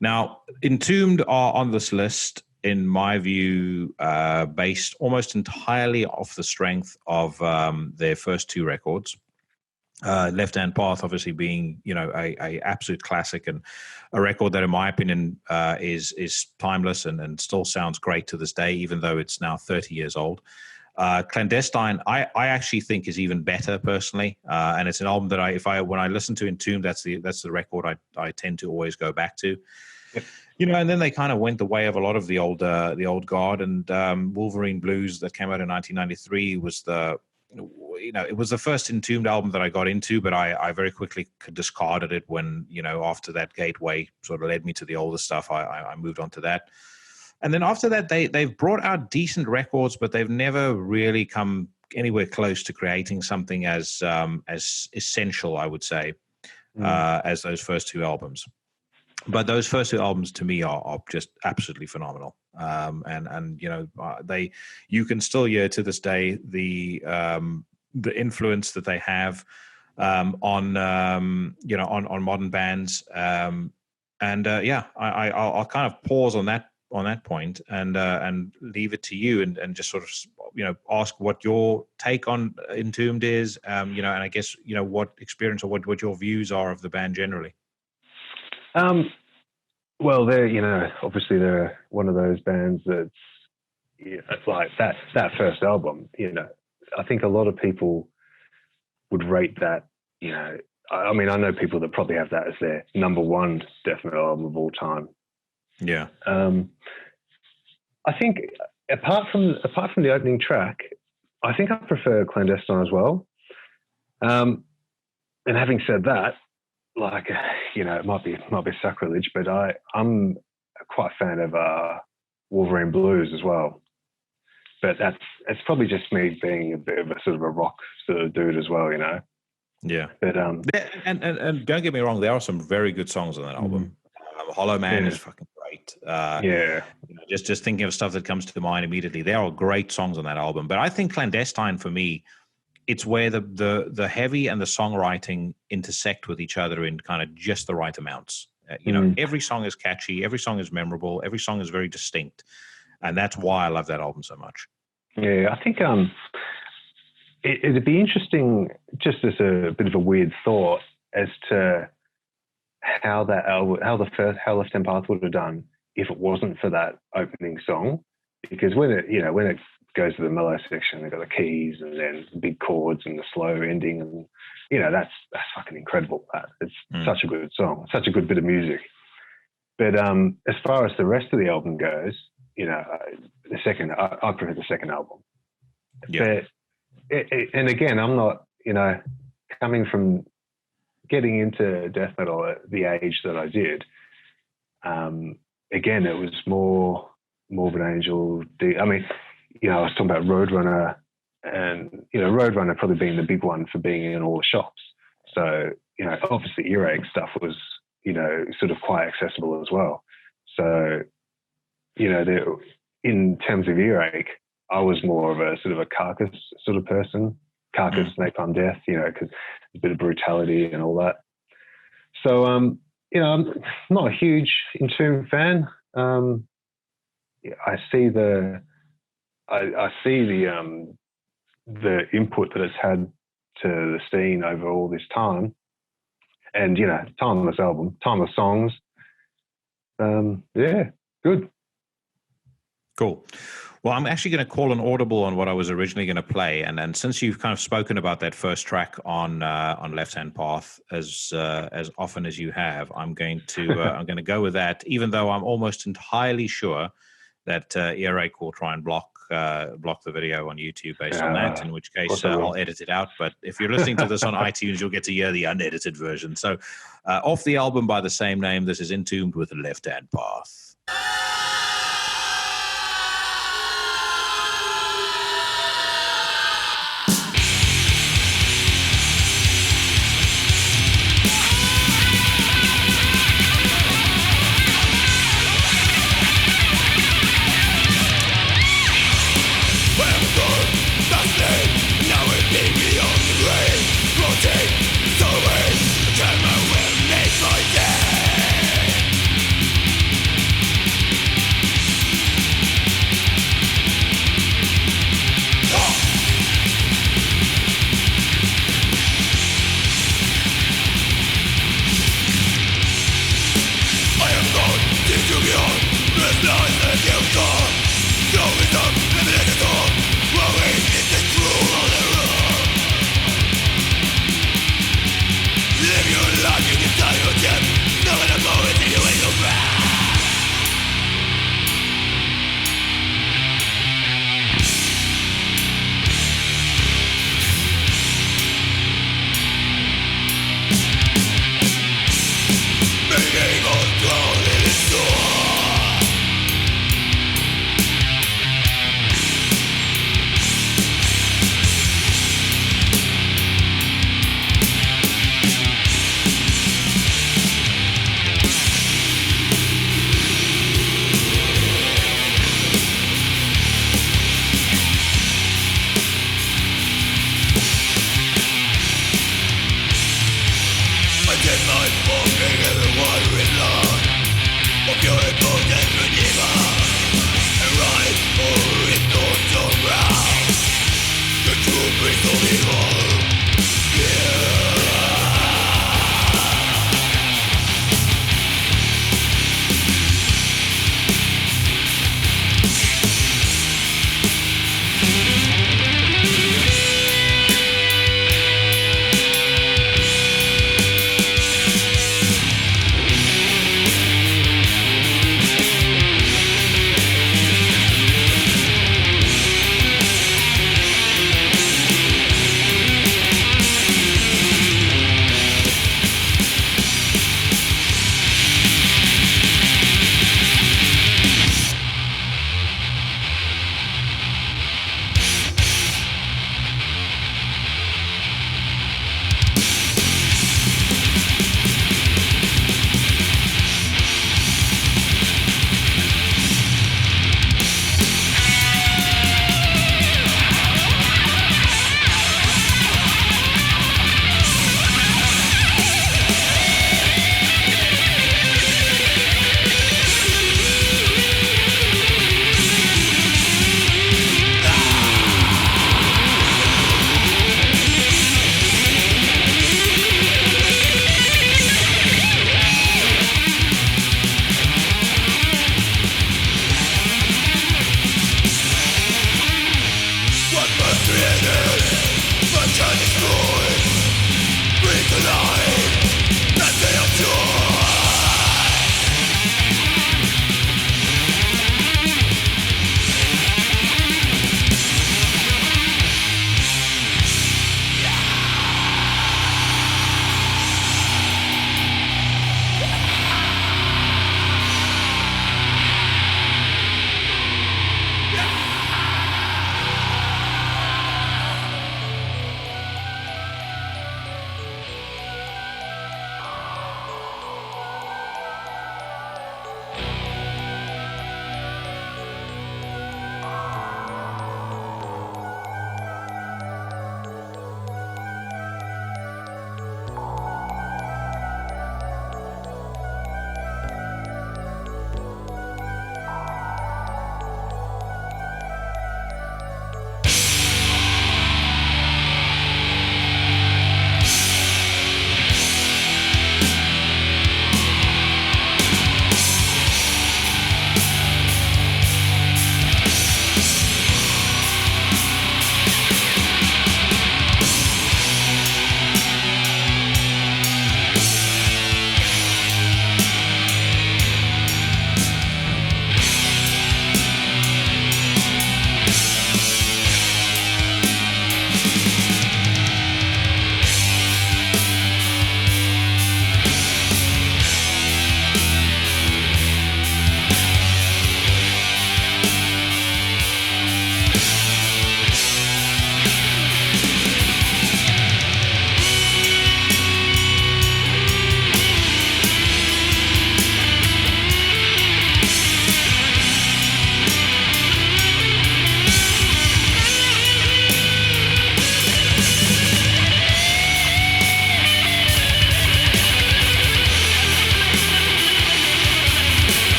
Speaker 1: Now, Entombed are on this list, in my view, based almost entirely off the strength of their first two records. Left Hand Path, obviously being a absolute classic and a record that, in my opinion, is timeless and still sounds great to this day, even though it's now 30 years old. Clandestine, I actually think is even better personally, and it's an album that when I listen to Entombed, that's the record I tend to always go back to. Yep. And then they kind of went the way of a lot of the old guard, and Wolverine Blues that came out in 1993 was it was the first Entombed album that I got into, but I very quickly discarded it when, after that Gateway sort of led me to the older stuff, I moved on to that. And then after that, they've brought out decent records, but they've never really come anywhere close to creating something as essential, I would say, as those first two albums. But those first two albums to me are just absolutely phenomenal. You can still hear to this day the influence that they have on modern bands. I'll kind of pause on that point and leave it to you and just sort of ask what your take on Entombed is, and I guess what experience or what your views are of the band generally.
Speaker 2: Well, they're obviously they're one of those bands that's it's like that first album. I think a lot of people would rate that. I mean, I know people that probably have that as their number one death metal album of all time.
Speaker 1: Yeah.
Speaker 2: I think apart from the opening track, I think I prefer Clandestine as well. And having said that, it might be sacrilege, but I'm quite a fan of Wolverine Blues as well. But it's probably just me being a bit of a sort of a rock sort of dude as well,
Speaker 1: Yeah.
Speaker 2: But
Speaker 1: and don't get me wrong, there are some very good songs on that album. Hollow Man is fucking great. Just thinking of stuff that comes to mind immediately. There are great songs on that album, but I think Clandestine for me, it's where the heavy and the songwriting intersect with each other in kind of just the right amounts. Every song is catchy, every song is memorable, every song is very distinct, and that's why I love that album so much.
Speaker 2: Yeah, I think it'd be interesting, just as a bit of a weird thought, as to how that album, how Left Hand Path would have done if it wasn't for that opening song, because when it goes to the mellow section, they've got the keys and then big chords and the slow ending, and that's fucking incredible. It's such a good song, such a good bit of music. But as far as the rest of the album goes, the second, I prefer the second album.
Speaker 1: Yeah.
Speaker 2: But and again, I'm not coming from getting into death metal at the age that I did. Again, it was more Morbid Angel. I mean, I was talking about Roadrunner, and Roadrunner probably being the big one for being in all the shops. So obviously Earache stuff was sort of quite accessible as well. So in terms of Earache, I was more of a sort of a Carcass sort of person. Carcass, Napalm Death, because a bit of brutality and all that. So I'm not a huge Entombed fan. I see the input that it's had to the scene over all this time, and timeless album, timeless songs. Good.
Speaker 1: Cool. Well, I'm actually going to call an audible on what I was originally going to play, and since you've kind of spoken about that first track on Left Hand Path as often as you have, I'm going to go with that, even though I'm almost entirely sure that Earache will try and block the video on YouTube based on that, in which case I'll edit it out. But if you're listening to this on iTunes, you'll get to hear the unedited version. So off the album by the same name, this is Entombed with Left Hand Path.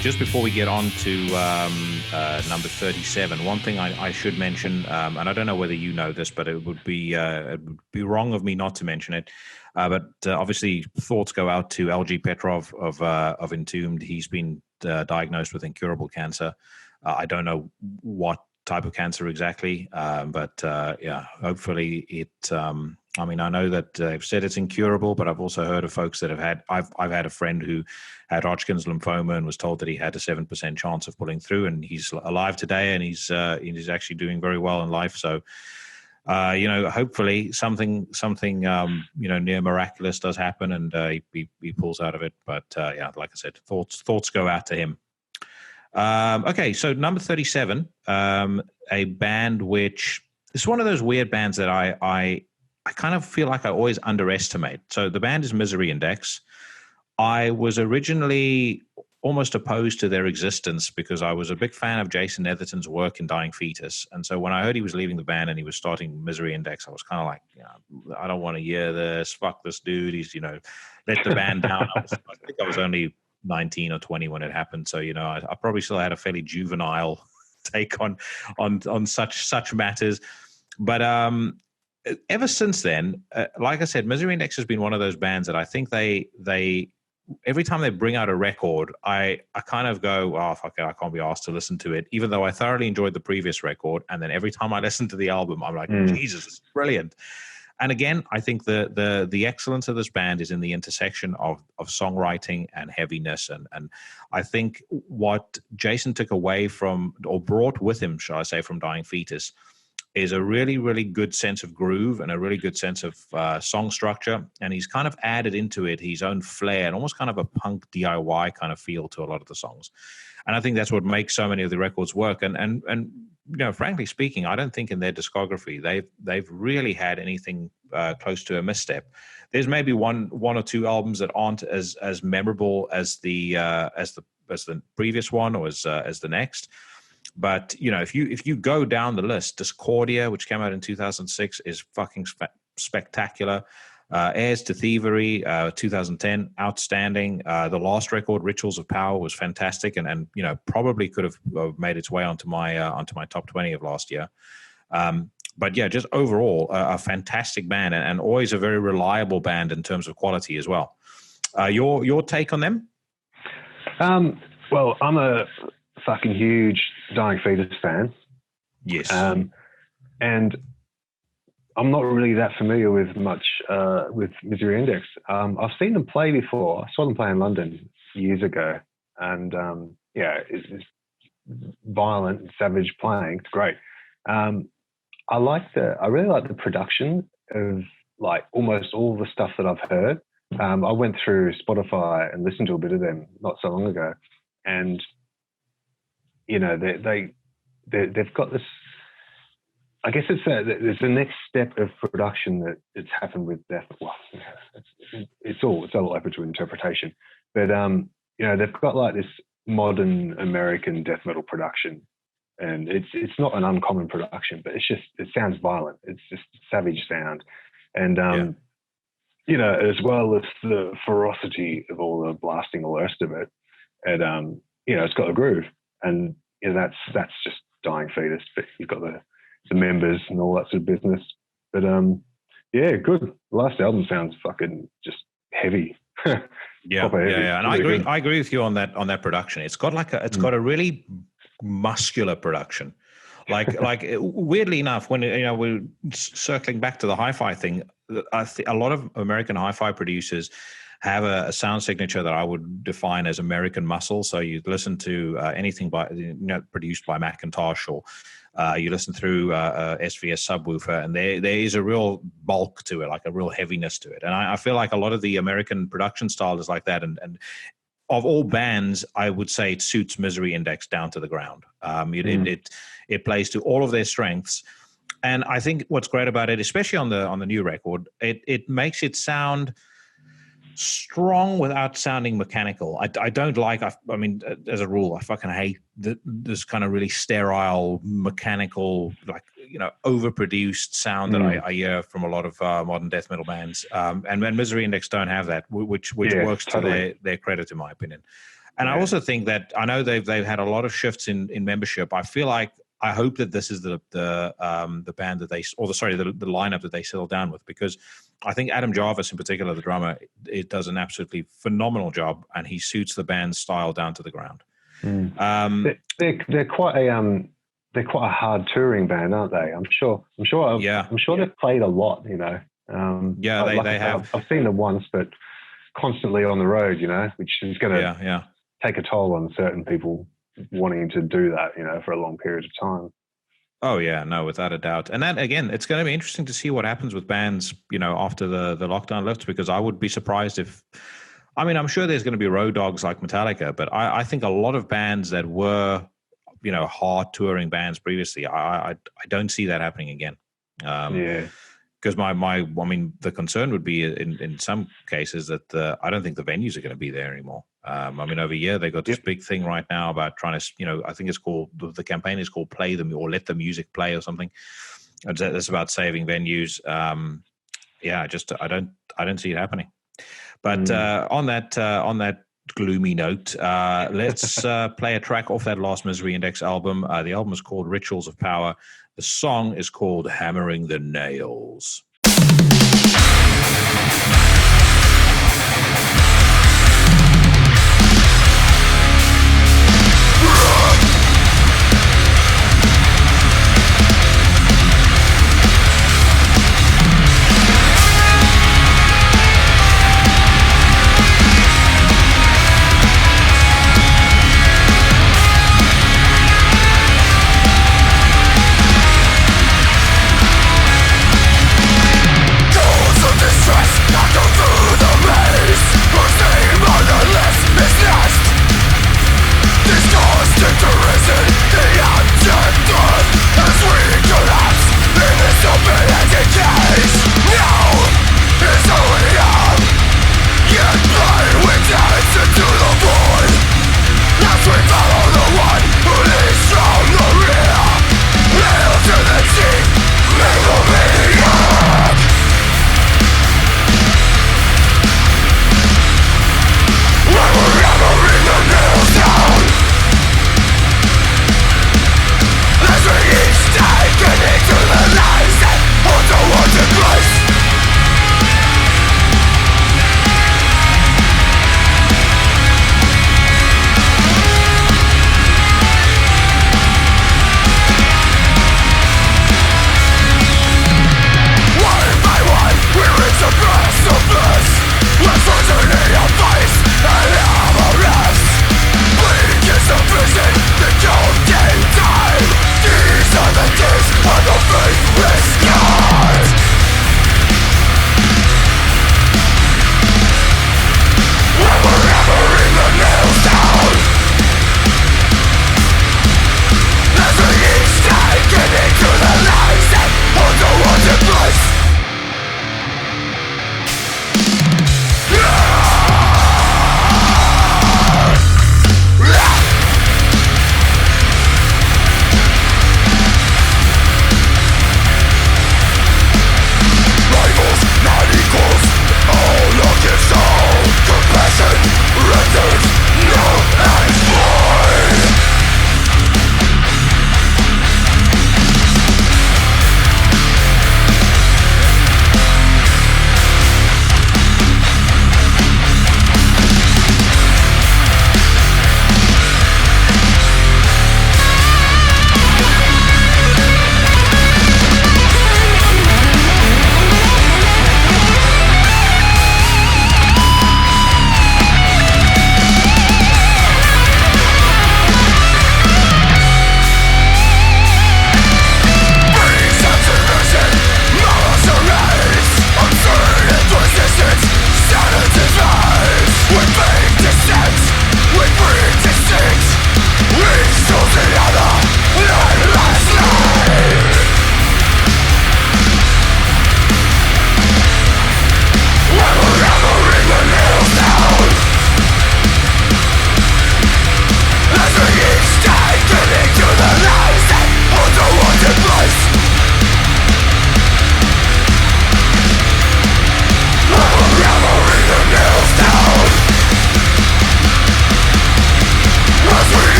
Speaker 1: Just before we get on to number 37, one thing I should mention, and I don't know whether you know this, but it would be wrong of me not to mention it. But obviously, thoughts go out to LG Petrov of Entombed. He's been diagnosed with incurable cancer. I don't know what type of cancer exactly, but yeah, hopefully it. I mean, I know that they've said it's incurable, but I've also heard of folks that have had. I've had a friend who had Hodgkin's lymphoma and was told that he had a 7% chance of pulling through, and he's alive today, and he's actually doing very well in life. So, hopefully something near miraculous does happen, and he pulls out of it. But yeah, like I said, thoughts go out to him. Okay, so number 37, a band which is one of those weird bands that I kind of feel like I always underestimate. So the band is Misery Index. I was originally almost opposed to their existence because I was a big fan of Jason Netherton's work in Dying Fetus. And so when I heard he was leaving the band and he was starting Misery Index, I was kind of like, I don't want to hear this. Fuck this dude. He's, let the band down. I think I was only 19 or 20 when it happened. So, I probably still had a fairly juvenile take on such matters. But ever since then, like I said, Misery Index has been one of those bands that I think they every time they bring out a record, I kind of go, oh, fuck it, I can't be asked to listen to it, even though I thoroughly enjoyed the previous record. And then every time I listen to the album, I'm like, Jesus, it's brilliant. And again, I think the excellence of this band is in the intersection of songwriting and heaviness. And I think what Jason took away from, or brought with him, shall I say, from Dying Fetus, is a really, really good sense of groove and a really good sense of song structure. And he's kind of added into it his own flair and almost kind of a punk DIY kind of feel to a lot of the songs. And I think that's what makes so many of the records work. And frankly speaking, I don't think in their discography they've really had anything close to a misstep. There's maybe one or two albums that aren't as memorable as the previous one or as the next. But if you go down the list, Discordia, which came out in 2006, is fucking spectacular. Heirs to Thievery, 2010, outstanding. The last record, Rituals of Power, was fantastic, and probably could have made its way onto my top 20 of last year. But yeah, just overall a fantastic band, and always a very reliable band in terms of quality as well. Your take on them?
Speaker 2: Well, I'm a fucking huge Dying Fetus fan.
Speaker 1: Yes.
Speaker 2: And I'm not really that familiar with much with Misery Index. I've seen them play before. I saw them play in London years ago, and it's violent and savage playing. It's great. I really like the production of like almost all the stuff that I've heard. I went through Spotify and listened to a bit of them not so long ago, and they've got this. I guess it's the next step of production that it's happened with death. Well, it's all open to interpretation, but they've got like this modern American death metal production, and it's not an uncommon production, but it sounds violent. It's just savage sound, and as well as the ferocity of all the blasting, all the rest of it, and it's got a groove, and that's just Dying Fetus. But you've got the members and all that sort of business. But good. The last album sounds fucking just heavy.
Speaker 1: Yeah. And I agree with you on that production. It's got got a really muscular production. Like weirdly enough, when we're circling back to the hi-fi thing, a lot of American hi-fi producers have a sound signature that I would define as American muscle. So you listen to anything produced by Macintosh, or you listen through SVS subwoofer, and there is a real bulk to it, like a real heaviness to it. And I feel like a lot of the American production style is like that. And of all bands, I would say it suits Misery Index down to the ground. It plays to all of their strengths. And I think what's great about it, especially on the new record, it makes it sound strong without sounding mechanical. I don't like, I mean, as a rule, I fucking hate this kind of really sterile, mechanical, like, overproduced sound that I hear from a lot of modern death metal bands. And Misery Index don't have that, which works to their credit, in my opinion. And I also think that I know they've had a lot of shifts in membership. I hope that this is the band that the lineup that they settle down with, because I think Adam Jarvis in particular, the drummer, it does an absolutely phenomenal job, and he suits the band's style down to the ground.
Speaker 2: They're quite a hard touring band, aren't they? I'm sure they've played a lot. You know.
Speaker 1: They have.
Speaker 2: I've seen them once, but constantly on the road. You know, which is going to take a toll on certain people wanting to do that, you know, for a long period of time.
Speaker 1: Oh yeah, no, without a doubt. And that, again, it's going to be interesting to see what happens with bands, you know, after the lockdown lifts, because I would be surprised I'm sure there's going to be road dogs like Metallica, but I think a lot of bands that were, you know, hard touring bands previously, I don't see that happening again. Because the concern would be in some cases that I don't think the venues are going to be there anymore. Over here they got this big thing right now about trying to, you know, I think it's called, the campaign is called "Play Them" or "Let the Music Play" or something. It's about saving venues. I don't see it happening. But on that gloomy note, let's play a track off that last Misery Index album. The album is called "Rituals of Power." The song is called "Hammering the Nails."
Speaker 3: Hammering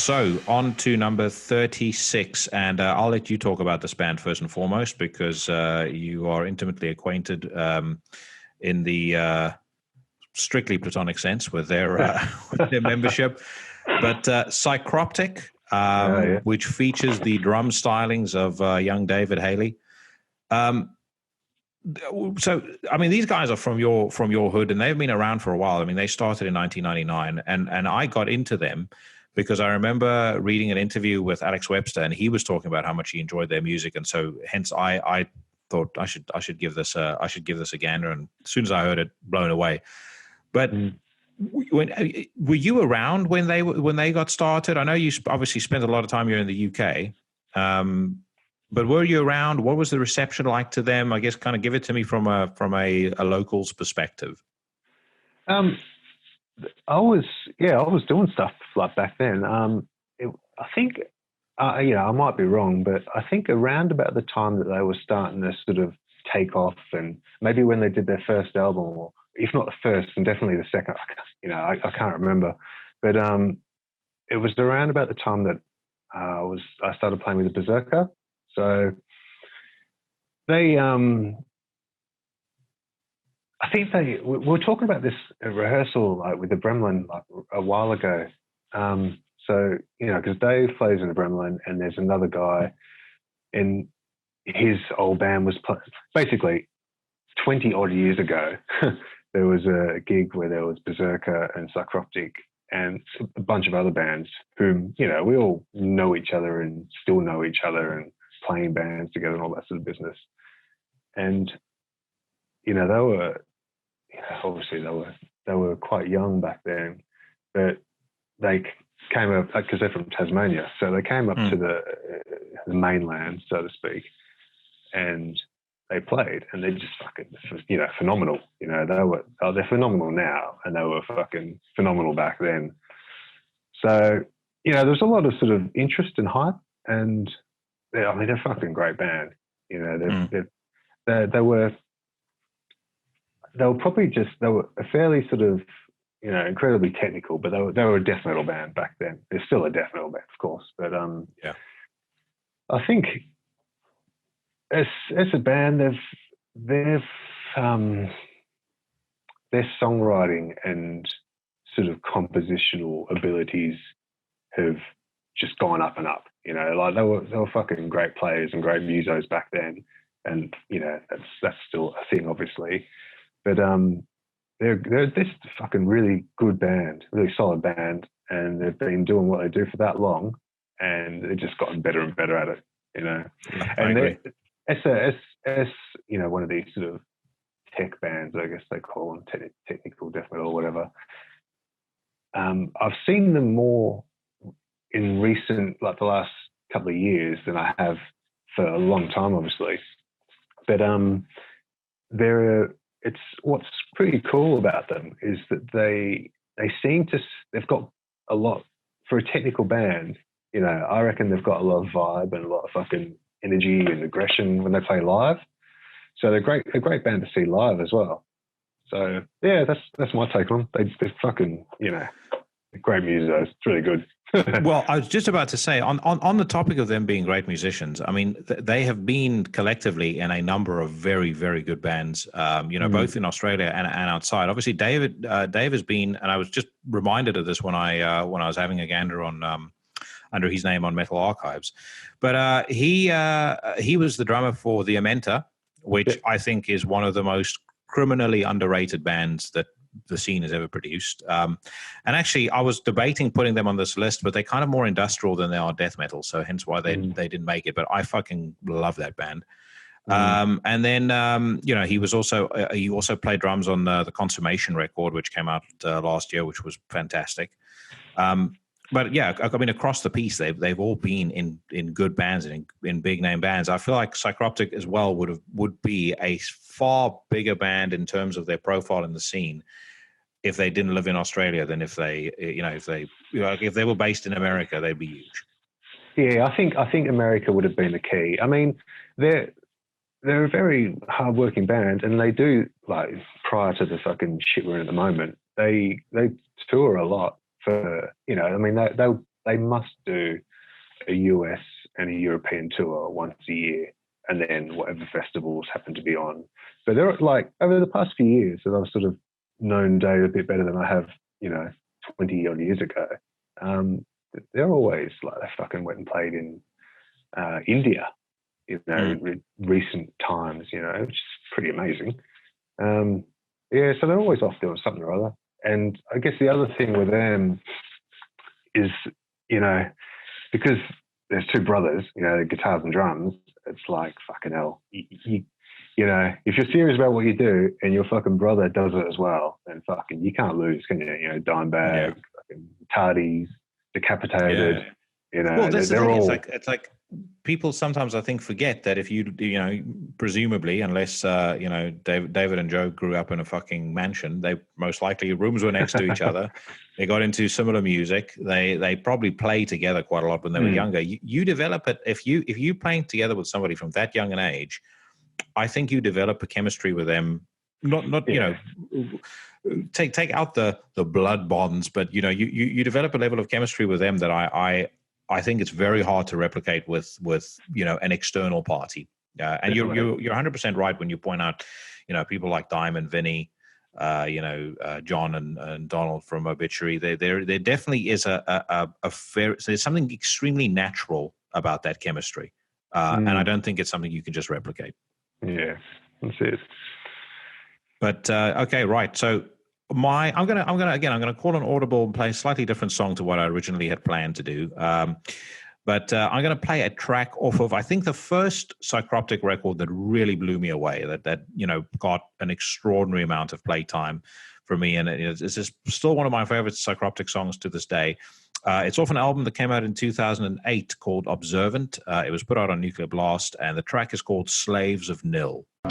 Speaker 1: So on to number 36, and I'll let you talk about this band first and foremost because you are intimately acquainted in the strictly platonic sense with their with their membership. But Psychroptic, which features the drum stylings of young David Haley. So, I mean, these guys are from your hood, and they've been around for a while. I mean, they started in 1999, and I got into them because I remember reading an interview with Alex Webster, and he was talking about how much he enjoyed their music, and so hence I thought I should give this a gander, and as soon as I heard it, blown away. But were you around when they got started? I know you obviously spent a lot of time here in the UK. But were you around? What was the reception like to them? I guess kind of give it to me from a local's perspective.
Speaker 2: I was doing stuff like back then. I think, I might be wrong, but I think around about the time that they were starting to sort of take off, and maybe when they did their first album, or if not the first, and definitely the second, I can't remember. But it was around about the time that I started playing with the Berserker. So they, I think we were talking about this at rehearsal with the Abramelin a while ago. So, because Dave plays in the Abramelin, and there's another guy, and his old band was basically 20 odd years ago. There was a gig where there was Berserker and Psychroptic and a bunch of other bands whom, we all know each other and still know each other and playing bands together and all that sort of business. And, they were, obviously they were quite young back then, but they came up, because they're from Tasmania, so they came up to the mainland, so to speak, and they played, and they're just fucking, phenomenal. They're phenomenal now, and they were fucking phenomenal back then. So, there's a lot of sort of interest and hype, and they're a fucking great band. They were a fairly sort of, incredibly technical, but they were a death metal band back then. They're still a death metal band, of course, but I think as a band, their songwriting and sort of compositional abilities have just gone up and up. They were fucking great players and great musos back then, and that's still a thing, obviously. But they're this fucking really good band, really solid band, and they've been doing what they do for that long, and they've just gotten better and better at it. And they're one of these sort of tech bands, I guess they call them, technical death metal or whatever. I've seen them more in recent, like the last couple of years, than I have for a long time, obviously. But it's what's pretty cool about them is that they've got a lot for a technical band. I reckon they've got a lot of vibe and a lot of fucking energy and aggression when they play live. So they're a great band to see live as well. So yeah, that's my take on them. They're fucking, great musos. It's really good.
Speaker 1: Well, I was just about to say, on the topic of them being great musicians, I mean, they have been collectively in a number of very, very good bands, both in Australia and outside. Obviously, Dave has been, and I was just reminded of this when I was having a gander on under his name on Metal Archives, but he was the drummer for the Amenta, which I think is one of the most criminally underrated bands that the scene has ever produced. And actually, I was debating putting them on this list, but they're kind of more industrial than they are death metal, so hence why they didn't make it. But I fucking love that band. And then, he also played drums on the Consummation record, which came out last year, which was fantastic. But yeah, I mean, across the piece, they've all been in good bands and in big name bands. I feel like Psychroptic as well would be a far bigger band in terms of their profile in the scene if they didn't live in Australia than if they were based in America, they'd be huge.
Speaker 2: Yeah, I think America would have been the key. I mean, they're a very hard-working band, and they do, like, prior to the fucking shit we're in at the moment, they tour a lot. For I mean, they must do a US and a European tour once a year, and then whatever festivals happen to be on. But they're like, over the past few years that I've sort of known Dave a bit better than I have, 20 odd years ago, they're always like, they fucking went and played in India, in recent times, which is pretty amazing. So they're always off doing something or other. And I guess the other thing with them is, because there's two brothers, guitars and drums, it's like, fucking hell, if you're serious about what you do and your fucking brother does it as well, then fucking, you can't lose, can you? Dimebag, fucking Tardies, Decapitated,
Speaker 1: Well, that's
Speaker 2: they're all...
Speaker 1: It's like people sometimes, I think, forget that if you presumably, unless, David and Joe grew up in a fucking mansion, they most likely, rooms were next to each other. They got into similar music. They probably played together quite a lot when they were younger. You develop it, if you playing together with somebody from that young an age, I think you develop a chemistry with them. Take out the blood bonds, but you develop a level of chemistry with them that I think it's very hard to replicate with an external party. And you're 100% right when you point out people like Diamond, Vinny, John and Donald from Obituary. There definitely is a fair. There's something extremely natural about that chemistry, and I don't think it's something you can just replicate.
Speaker 2: Yeah, that's it.
Speaker 1: But okay, right. So I'm gonna call an audible and play a slightly different song to what I originally had planned to do. But I'm going to play a track off of, I think, the first Psychroptic record that really blew me away, that got an extraordinary amount of playtime for me, and it's just still one of my favorite Psychroptic songs to this day. It's off an album that came out in 2008 called Observant. It was put out on Nuclear Blast, and the track is called Slaves of Nil.
Speaker 3: Oh!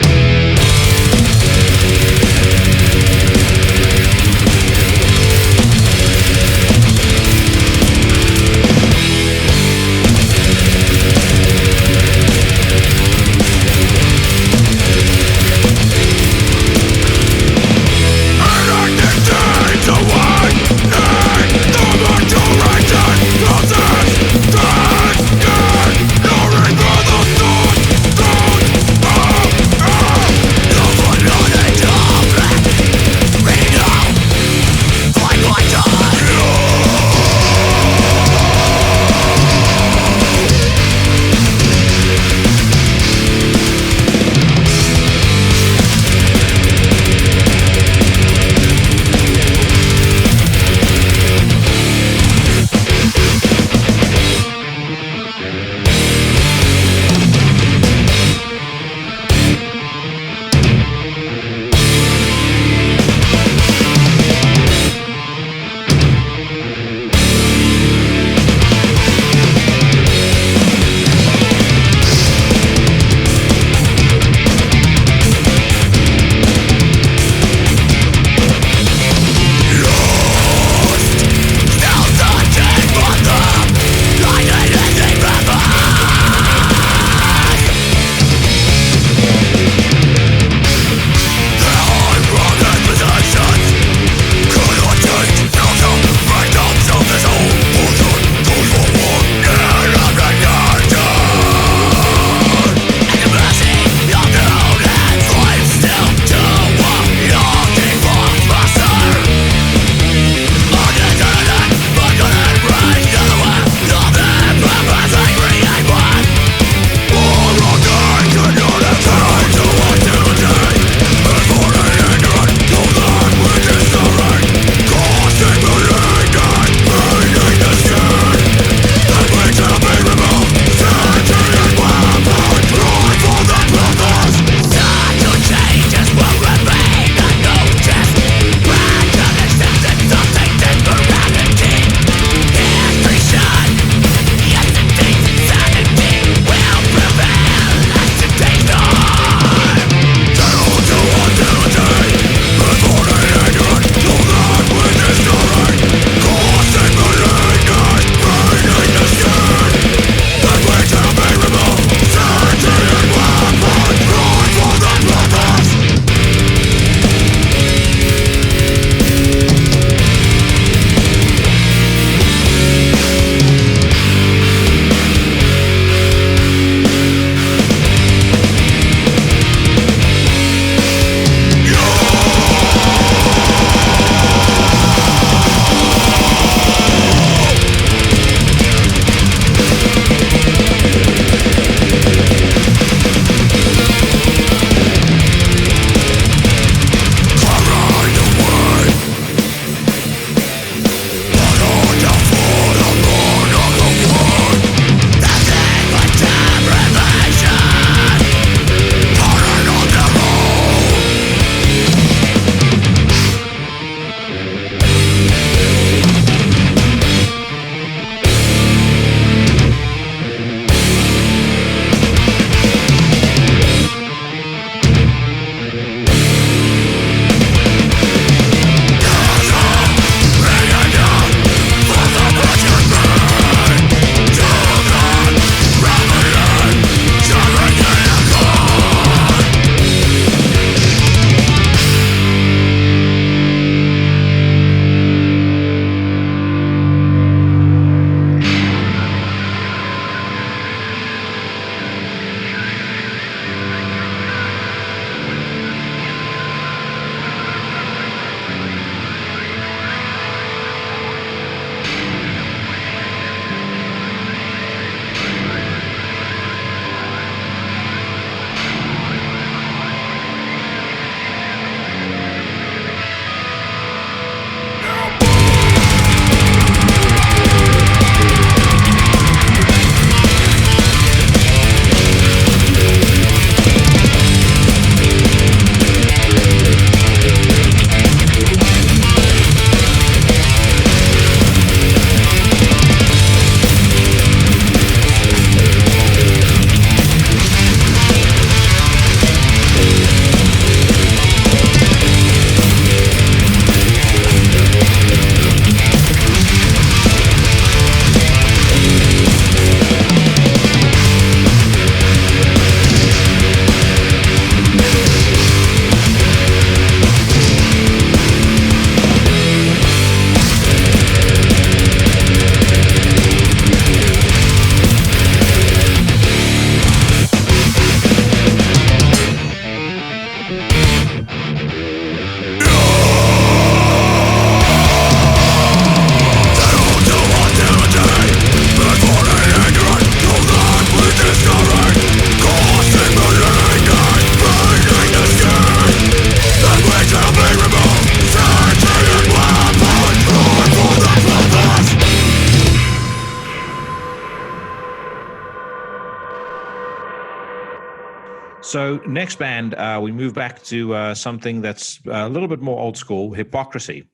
Speaker 1: So next band, we move back to something that's a little bit more old school, Hypocrisy.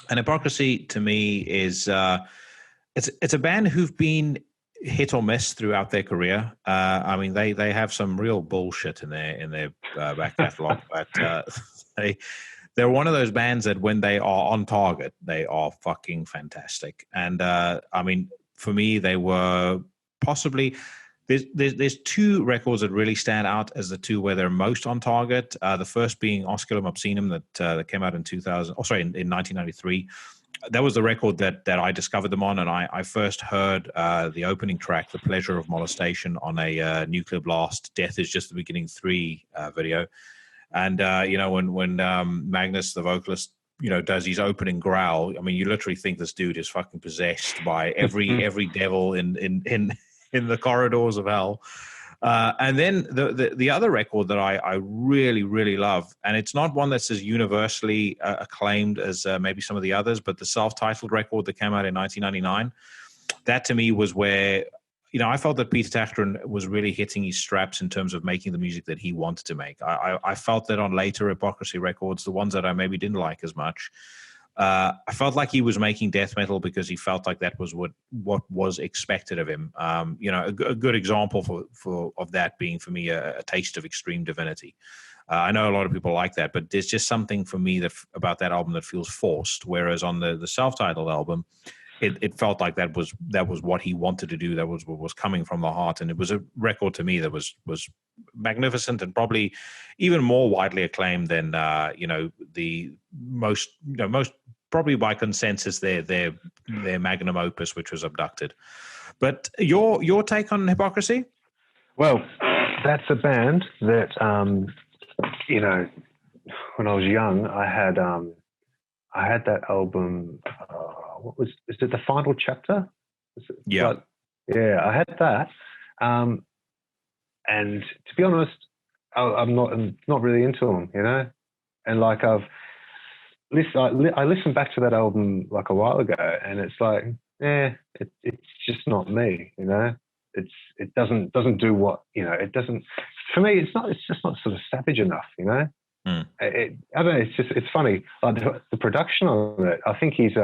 Speaker 1: And Hypocrisy to me is it's a band who've been hit or miss throughout their career. I mean, they have some real bullshit in their back catalog, but they're one of those bands that when they are on target, they are fucking fantastic. And I mean, for me, they were possibly. There's two records that really stand out as the two where they're most on target. The first being Osculum Obscenum that came out in 1993. That was the record that I discovered them on, and I first heard the opening track, "The Pleasure of Molestation," on a Nuclear Blast "Death Is Just the Beginning 3" video. And when Magnus, the vocalist, does his opening growl, I mean, you literally think this dude is fucking possessed by every devil in the corridors of hell. And then the other record that I really, really love, and it's not one that's as universally acclaimed as maybe some of the others, but the self-titled record that came out in 1999, that to me was where, I felt that Peter Tägtgren was really hitting his straps in terms of making the music that he wanted to make. I felt that on later Hypocrisy records, the ones that I maybe didn't like as much, I felt like he was making death metal because he felt like that was what was expected of him. A good example of that being for me a Taste of Extreme Divinity. I know a lot of people like that, but there's just something for me about that album that feels forced. Whereas on the self-titled album, it felt like that was what he wanted to do. That was what was coming from the heart, and it was a record to me that was magnificent and probably even more widely acclaimed than the most probably by consensus their magnum opus, which was Abducted. But your take on Hypocrisy?
Speaker 2: Well, that's a band that when I was young, I had that album. Is it The Final Chapter?
Speaker 1: Yeah.
Speaker 2: I had that. And to be honest, I'm not really into them, And like I listened back to that album like a while ago, and it's like, it's just not me, It doesn't do what it doesn't. For me, it's just not sort of savage enough, I don't know. It's funny. Like the production on it, I think he's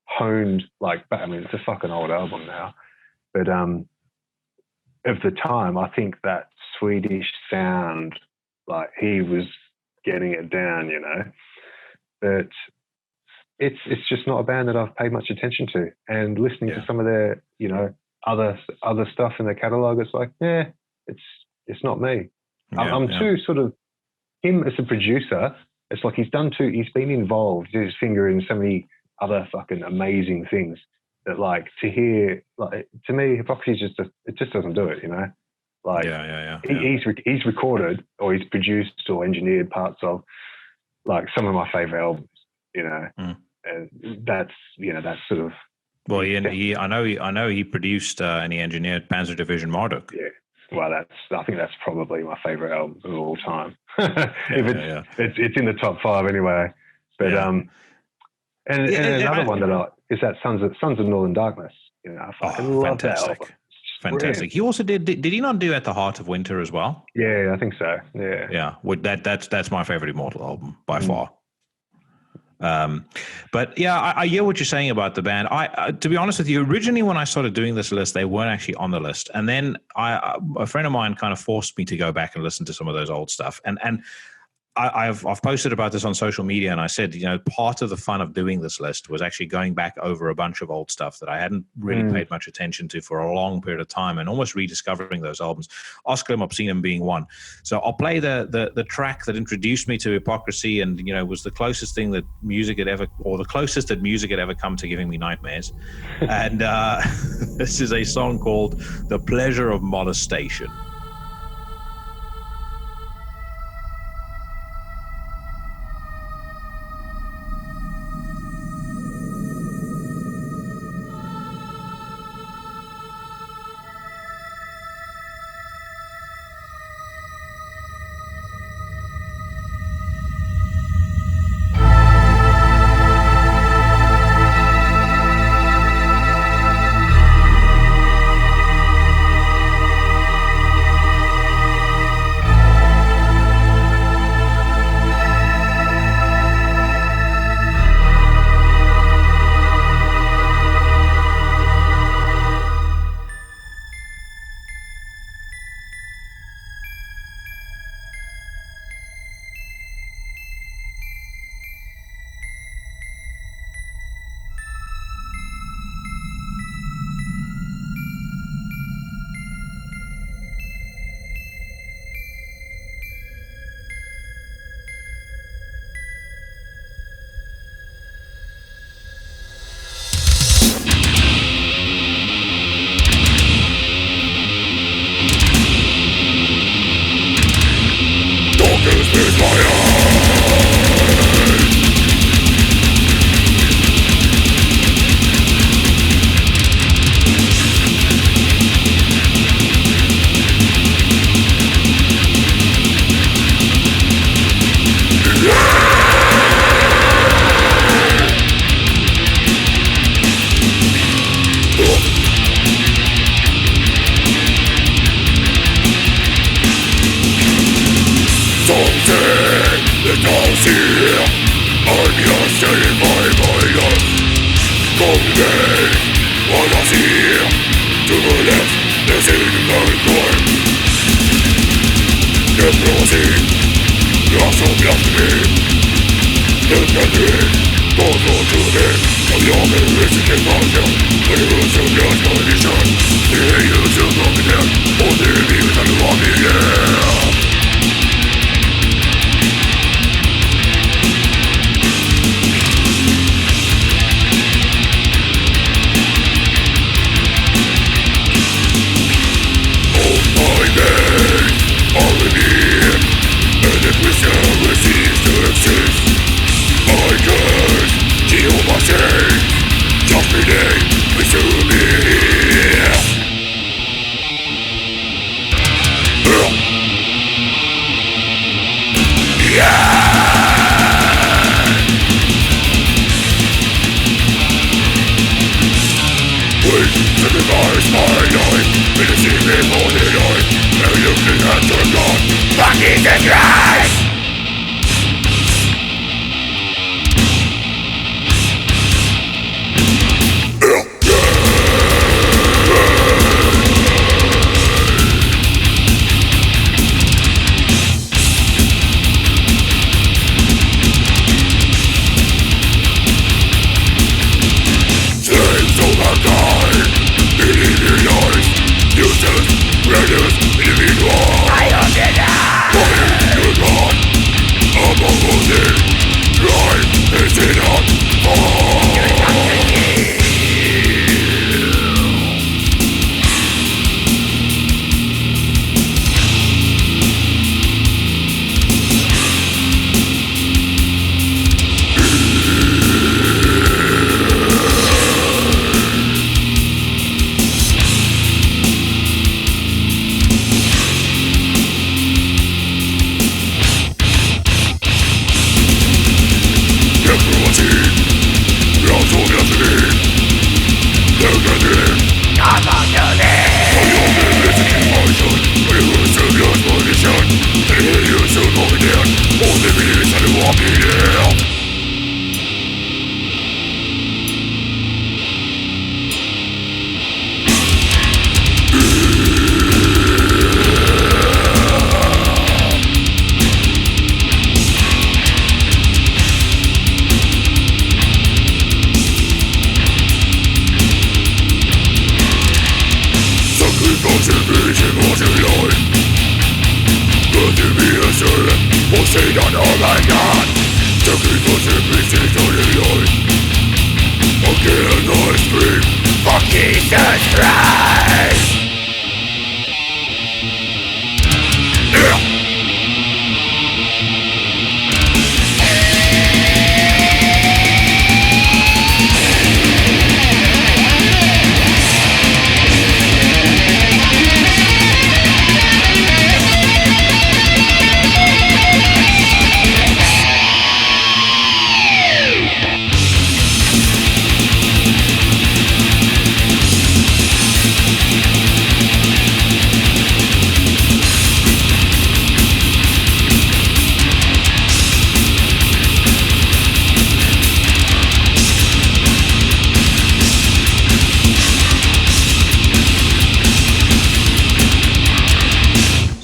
Speaker 2: honed I mean, it's a fucking old album now, but of the time, I think that Swedish sound, like he was getting it down, But it's just not a band that I've paid much attention to. And listening to some of their, other stuff in their catalog, it's like, it's not me. I'm too sort of him as a producer. It's like he's been involved, his finger in so many other fucking amazing things that, like, to hear, like, to me, Hypocrisy it just doesn't do it, He's recorded or he's produced or engineered parts of like some of my favorite albums, and that's sort of.
Speaker 1: Well, I know he produced and he engineered Panzer Division Marduk.
Speaker 2: Yeah. Well, I think that's probably my favorite album of all time. It's in the top 5 anyway. But and another one that is that Sons of Northern Darkness. I fucking love that album.
Speaker 1: Fantastic. He also did he not do At the Heart of Winter as well?
Speaker 2: Yeah, I think so. Yeah.
Speaker 1: Yeah. That's my favorite Immortal album by far. But yeah, I hear what you're saying about the band. I to be honest with you, originally when I started doing this list, they weren't actually on the list. And then a friend of mine kind of forced me to go back and listen to some of those old stuff. And I've posted about this on social media, and I said, part of the fun of doing this list was actually going back over a bunch of old stuff that I hadn't really paid much attention to for a long period of time, and almost rediscovering those albums. Osculum Obscenum being one. So I'll play the track that introduced me to Hypocrisy, and was the closest thing that music had ever, or the closest that music had ever come to giving me nightmares. And this is a song called "The Pleasure of Molestation."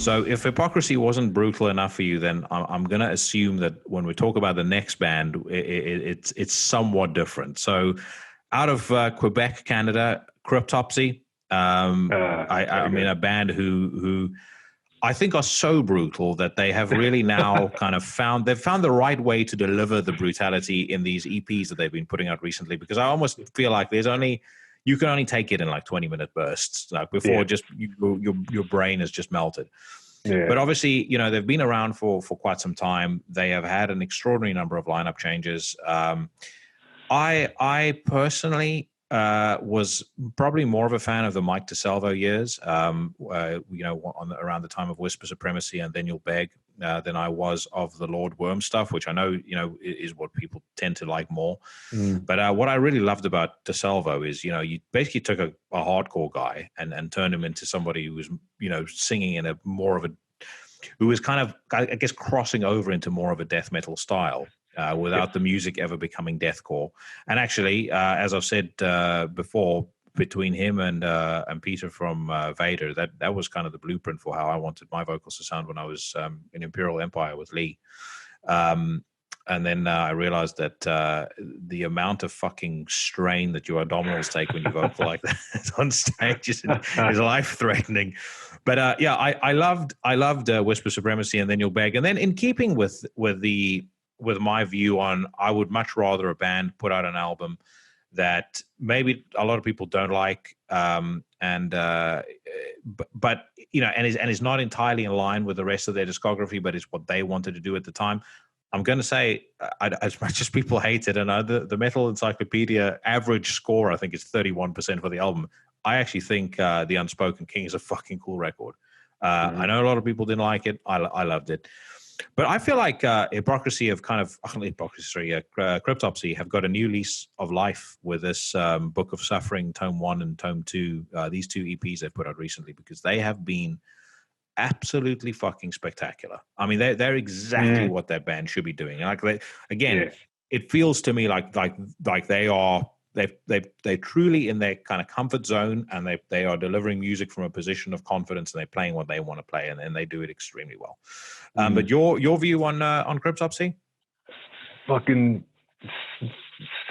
Speaker 1: So if hypocrisy wasn't brutal enough for you, then I'm going to assume that when we talk about the next band, it's somewhat different. So out of Quebec, Canada, Cryptopsy, I mean, a band who I think are so brutal that they have really now kind of found the right way to deliver the brutality in these EPs that they've been putting out recently, because I almost feel like you can only take it in like 20-minute bursts, like before just your brain has just melted. Yeah. But obviously, you know, they've been around for quite some time. They have had an extraordinary number of lineup changes. I personally was probably more of a fan of the Mike DeSalvo years, you know, around the time of Whisper Supremacy and Then You'll Beg, than I was of the Lord Worm stuff, which I know, you know, is what people tend to like more. But what I really loved about DeSalvo is, you know, you basically took a hardcore guy and turned him into somebody who was, you know, singing in who was kind of, I guess, crossing over into more of a death metal style. without the music ever becoming deathcore. And actually, as I've said before, between him and Peter from Vader, that was kind of the blueprint for how I wanted my vocals to sound when I was in Imperial Empire with Lee. And then I realized that the amount of fucking strain that your abdominals take when you vocal like that on stage is life-threatening. But I loved Whisper Supremacy and Then You'll Beg. And then in keeping with my view on, I would much rather a band put out an album that maybe a lot of people don't like, but is not entirely in line with the rest of their discography, but it's what they wanted to do at the time. I'm going to say, as much as people hate it, and the Metal Encyclopedia average score, I think, is 31% for the album. I actually think The Unspoken King is a fucking cool record. I know a lot of people didn't like it. I loved it. But I feel like Cryptopsy have got a new lease of life with this Book of Suffering, Tome 1 and Tome 2, these two EPs they've put out recently, because they have been absolutely fucking spectacular. I mean, they're exactly what that band should be doing. Like it feels to me like they're truly in their kind of comfort zone, and they are delivering music from a position of confidence, and they're playing what they want to play, and they do it extremely well. But your view on Cryptopsy?
Speaker 2: Fucking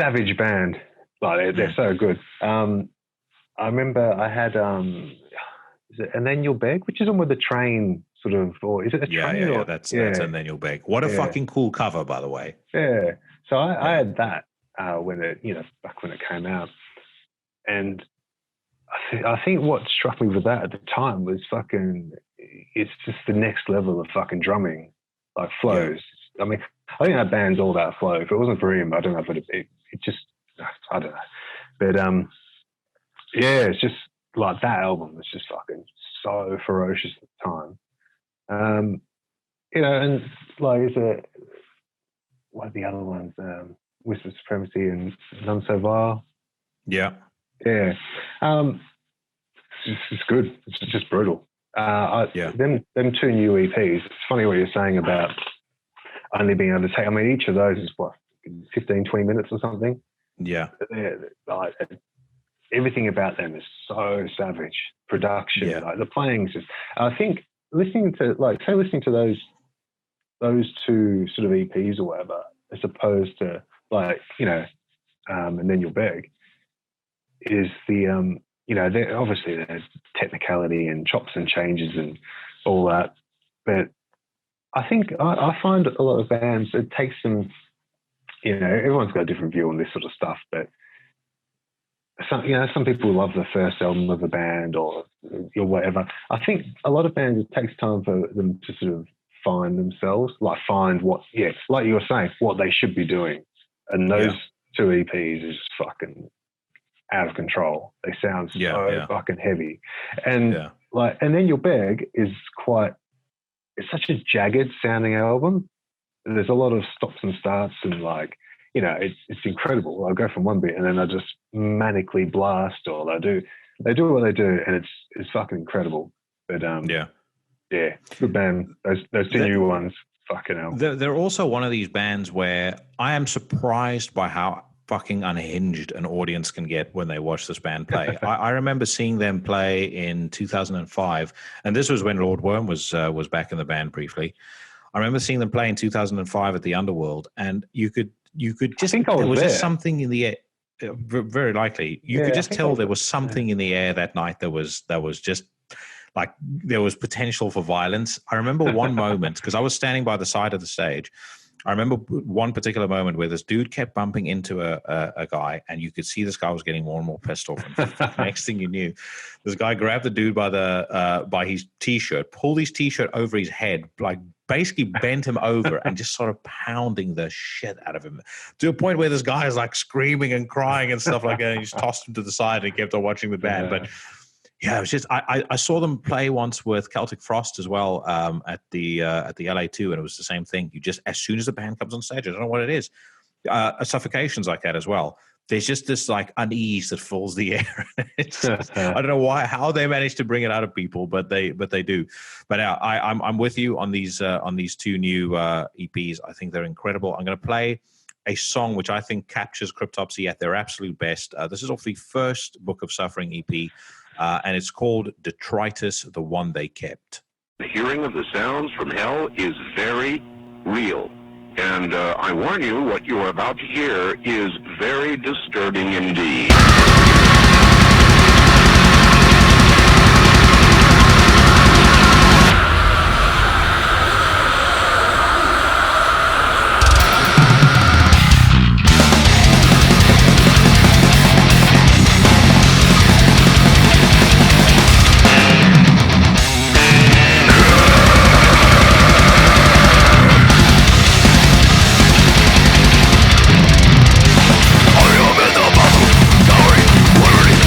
Speaker 2: savage band. Like they're so good. I remember I had And Then You'll Beg, which is on with the train sort of, or is it a train?
Speaker 1: Yeah, that's And Then You'll Beg. What a fucking cool cover, by the way.
Speaker 2: Yeah. So I had that when it, back when it came out, and I think what struck me with that at the time was it's just the next level of fucking drumming, like flows. Yeah. I mean, I think that band's all about flow. If it wasn't for him, I don't know if it just, I don't know. But it's just like that album was just fucking so ferocious at the time. And like, what are the other ones? Whisper Supremacy and None So Vile.
Speaker 1: Yeah.
Speaker 2: Yeah. It's good. It's just brutal. Them two new EPs, it's funny what you're saying about only being able to take, I mean, each of those is 15, 20 minutes or something.
Speaker 1: Yeah.
Speaker 2: Like, everything about them is so savage. Production, like the playing's just, I think listening to those two sort of EPs or whatever, as opposed to And Then You'll Beg, is the obviously there's technicality and chops and changes and all that, but I think I find a lot of bands, it takes them, everyone's got a different view on this sort of stuff, but some people love the first album of a band or whatever. I think a lot of bands, it takes time for them to sort of find themselves, like find what, like you were saying, what they should be doing. And those two EPs is fucking out of control. They sound so fucking heavy. And And Then You'll Beg is it's such a jagged sounding album. There's a lot of stops and starts and it's incredible. I'll go from one bit and then I just manically blast, or they do what they do, and it's fucking incredible. But good band. Those two new ones, fucking hell.
Speaker 1: They're also one of these bands where I am surprised by how fucking unhinged an audience can get when they watch this band play. I remember seeing them play in 2005, and this was when Lord Worm was back in the band briefly. I remember seeing them play in 2005 at the Underworld, and you could just, there was just something in the air. Very likely, you could just tell there was something in the air that night. That was just like there was potential for violence. I remember one moment, because I was standing by the side of the stage. I remember one particular moment where this dude kept bumping into a guy, and you could see this guy was getting more and more pissed off. And next thing you knew, this guy grabbed the dude by his t-shirt, pulled his t-shirt over his head, like basically bent him over and just sort of pounding the shit out of him to a point where this guy is like screaming and crying and stuff like that. And he just tossed him to the side and kept on watching the band. But yeah, it was just I saw them play once with Celtic Frost as well at the LA2, and it was the same thing. You just, as soon as the band comes on stage, I don't know what it is. Suffocation's like that as well. there's just this like unease that fills the air. I don't know how they manage to bring it out of people, but they do. But I'm with you on these two new EPs. I think they're incredible. I'm going to play a song which I think captures Cryptopsy at their absolute best. This is off the first Book of Suffering EP, and it's called Detritus, the One They Kept.
Speaker 3: The hearing of the sounds from hell is very real. And I warn you, what you are about to hear is very disturbing indeed. I am in the battle, towering, wondering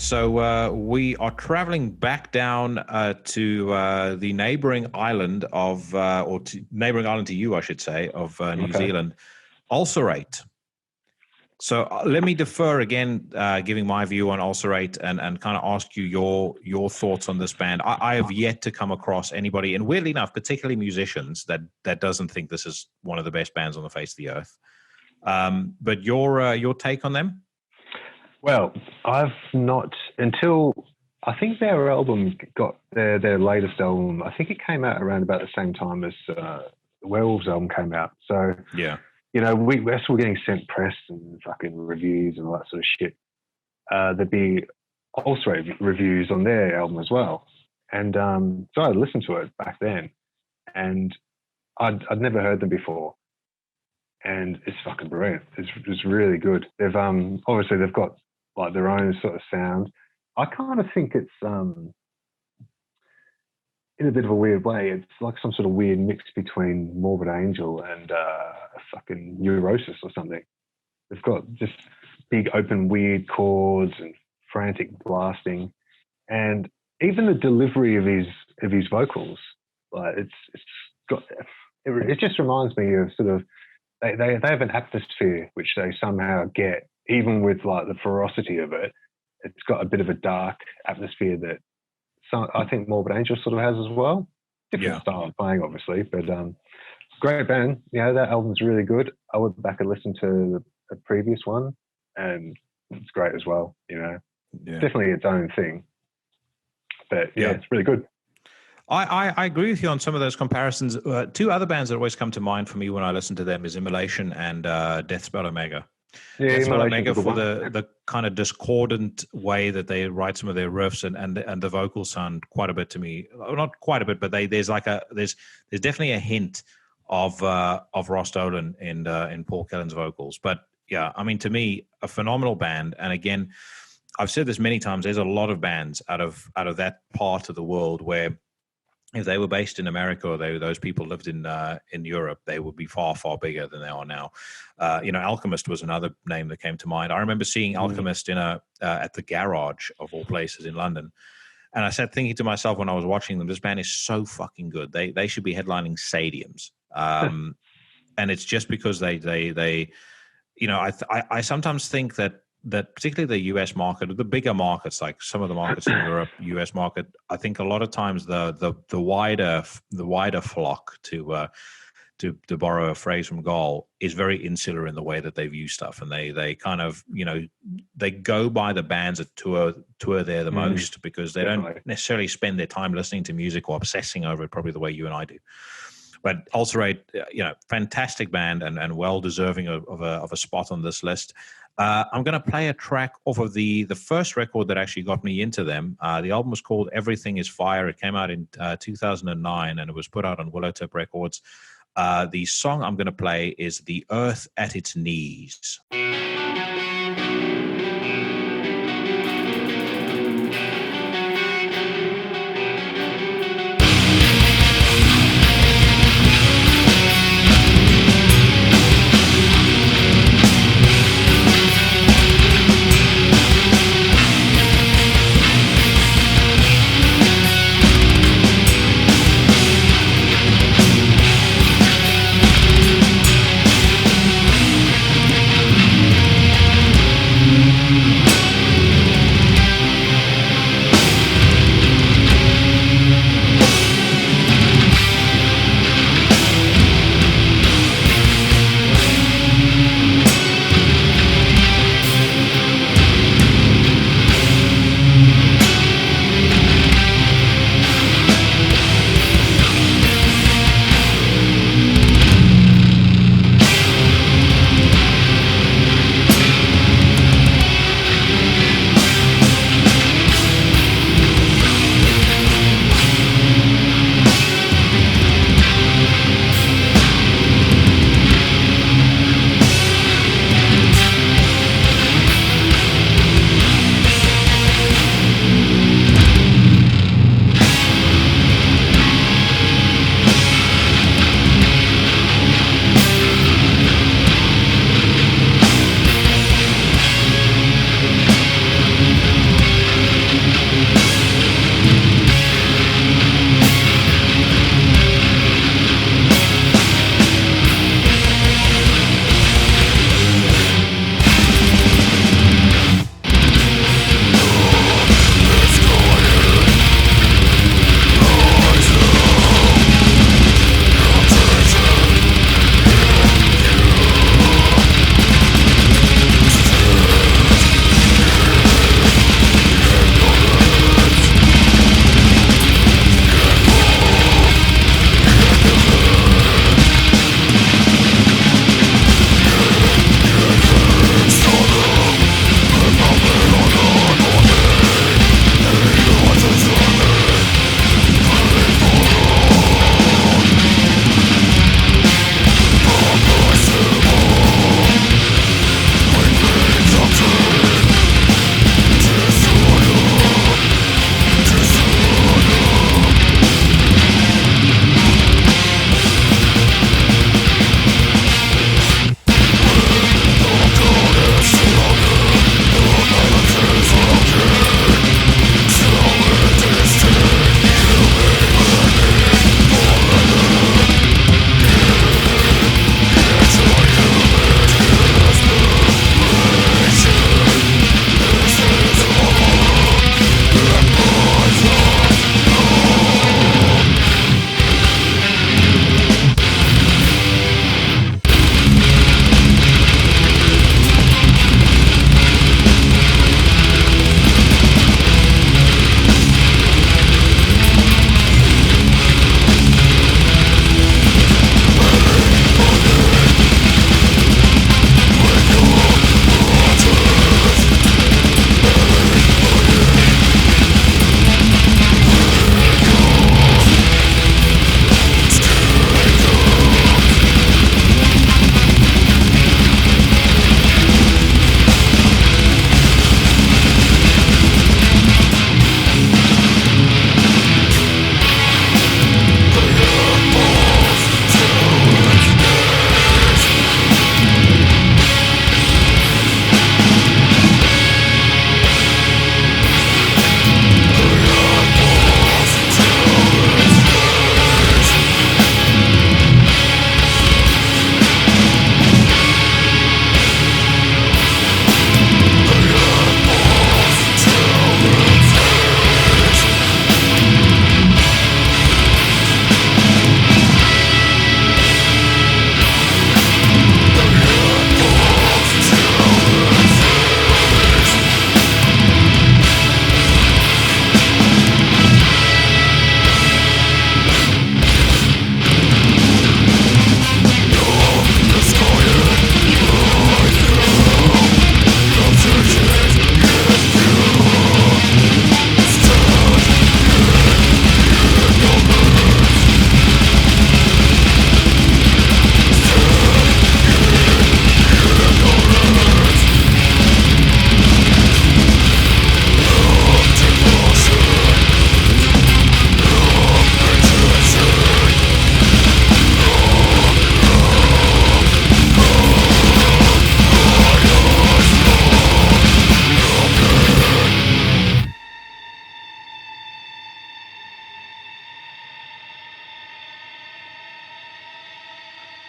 Speaker 1: So we are traveling back down to the neighboring island of, neighboring island to you, I should say, of New Zealand, Ulcerate. So let me defer again, giving my view on Ulcerate and kind of ask you your thoughts on this band. I have yet to come across anybody, and weirdly enough, particularly musicians, that doesn't think this is one of the best bands on the face of the earth. But your take on them?
Speaker 2: Well, I've not until I think their album got their latest album. I think it came out around about the same time as the Werewolves album came out. So
Speaker 1: yeah.
Speaker 2: We're still getting sent press and fucking reviews and all that sort of shit. There'd be also reviews on their album as well. And so I listened to it back then, and I'd never heard them before. And it's fucking brilliant. It's really good. They've obviously they've got like their own sort of sound. I kind of think it's in a bit of a weird way, it's like some sort of weird mix between Morbid Angel and fucking Neurosis or something. They've got just big open weird chords and frantic blasting, and even the delivery of his vocals, like it just reminds me of sort of they have an atmosphere which they somehow get, even with like the ferocity of it. It's got a bit of a dark atmosphere that I think Morbid Angel sort of has as well. Different style of playing, obviously, but great band. That album's really good. I went back and listened to the previous one, and it's great as well. Definitely its own thing. But it's really good.
Speaker 1: I agree with you on some of those comparisons. Two other bands that always come to mind for me when I listen to them is Immolation and Deathspell Omega.
Speaker 2: Yeah,
Speaker 1: Deathspell Omega for the kind of discordant way that they write some of their riffs, and the vocals sound quite a bit to me. Not quite a bit, but there's definitely a hint of Ross Dolan in Paul Kellen's vocals. But yeah, I mean, to me, a phenomenal band. And again, I've said this many times. There's a lot of bands out of that part of the world where, if they were based in America or those people lived in Europe, they would be far, far bigger than they are now. Alchemist was another name that came to mind. I remember seeing Alchemist at the Garage of all places in London, and I sat thinking to myself when I was watching them, this band is so fucking good. They should be headlining stadiums, and it's just because they I sometimes think that particularly the US market, the bigger markets, like some of the markets in Europe, US market, I think a lot of times the wider flock, to borrow a phrase from Gall, is very insular in the way that they view stuff, and they kind of they go by the bands that tour there the most, because they don't necessarily spend their time listening to music or obsessing over it probably the way you and I do. But Ulcerate, fantastic band and well deserving of a spot on this list. I'm going to play a track off of the first record that actually got me into them. The album was called Everything is Fire. It came out in 2009, and it was put out on Willowtip Records. The song I'm going to play is The Earth at Its Knees.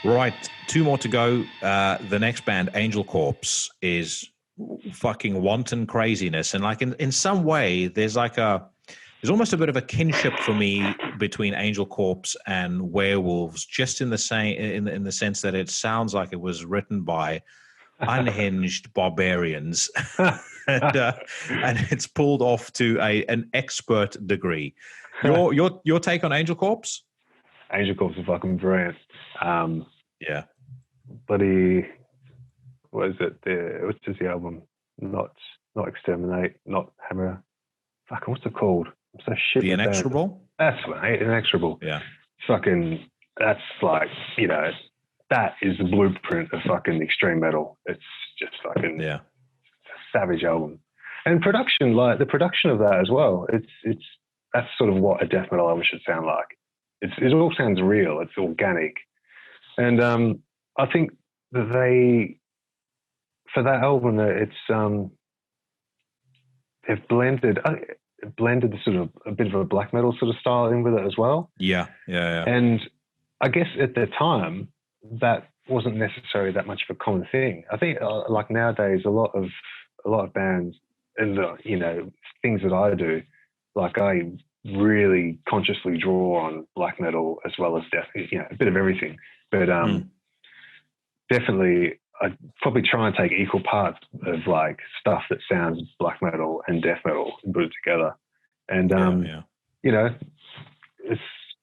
Speaker 1: Right, 2 more to go. The next band, Angel Corpse, is fucking wanton craziness, and like in some way, there's almost a bit of a kinship for me between Angel Corpse and Werewolves, just in the same in the sense that it sounds like it was written by unhinged barbarians, and it's pulled off to an expert degree. Your take on Angel Corpse?
Speaker 2: Angel Corpse is fucking brilliant.
Speaker 1: Yeah.
Speaker 2: Bloody, what is it? What's the album? Not Exterminate, not Hammer. Fucking, what's it called? I'm so shit.
Speaker 1: The Inexorable?
Speaker 2: That's right, Inexorable.
Speaker 1: Yeah.
Speaker 2: Fucking, that's like, that is the blueprint of fucking extreme metal. It's just fucking a savage album. And production, like the production of that as well, it's that's sort of what a death metal album should sound like. It all sounds real. It's organic. And I think that for that album, it's they've blended the sort of a bit of a black metal sort of style in with it as well.
Speaker 1: Yeah.
Speaker 2: And I guess at the time, that wasn't necessarily that much of a common thing. I think like nowadays, a lot of bands and things that I do, like I really consciously draw on black metal as well as death, a bit of everything. But definitely, I'd probably try and take equal parts of like stuff that sounds black metal and death metal and put it together. And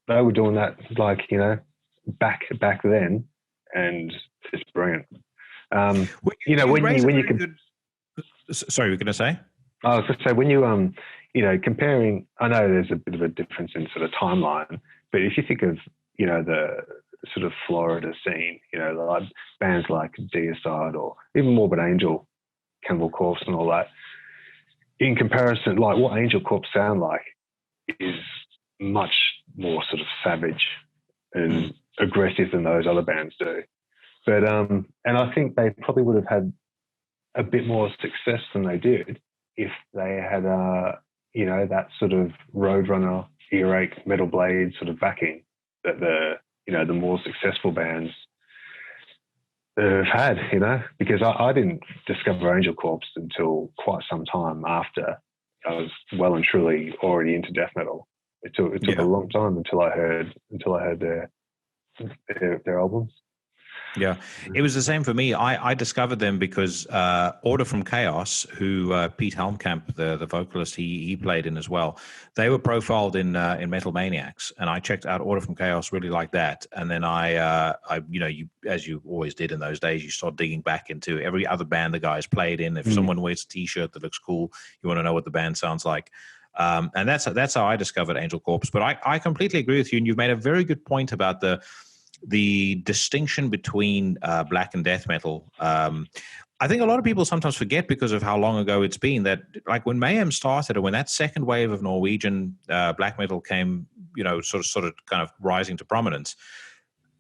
Speaker 2: they were doing that like back then, and it's brilliant. When you can.
Speaker 1: Sorry, you were going to say?
Speaker 2: I was going to say when you comparing. I know there's a bit of a difference in sort of timeline, but if you think of the sort of Florida scene, like bands like Deicide or even Morbid Angel, Cannibal Corpse and all that, in comparison, like what Angel Corpse sound like is much more sort of savage and aggressive than those other bands do. But and I think they probably would have had a bit more success than they did if they had that sort of Roadrunner, earache, Metal Blade sort of backing that the more successful bands have had, because I didn't discover Angel Corpse until quite some time after I was well and truly already into death metal. It took a long time until I heard their albums.
Speaker 1: Yeah, it was the same for me. I discovered them because Order from Chaos, who Pete Helmkamp, the vocalist, he played in as well. They were profiled in Metal Maniacs, and I checked out Order from Chaos, really liked that. And then I you as you always did in those days, you start digging back into every other band the guys played in. If someone wears a T-shirt that looks cool, you want to know what the band sounds like. And that's how I discovered Angel Corpse. But I completely agree with you, and you've made a very good point about the distinction between black and death metal. I think a lot of people sometimes forget because of how long ago it's been that, like, when Mayhem started, or when that second wave of Norwegian black metal came, sort of kind of rising to prominence,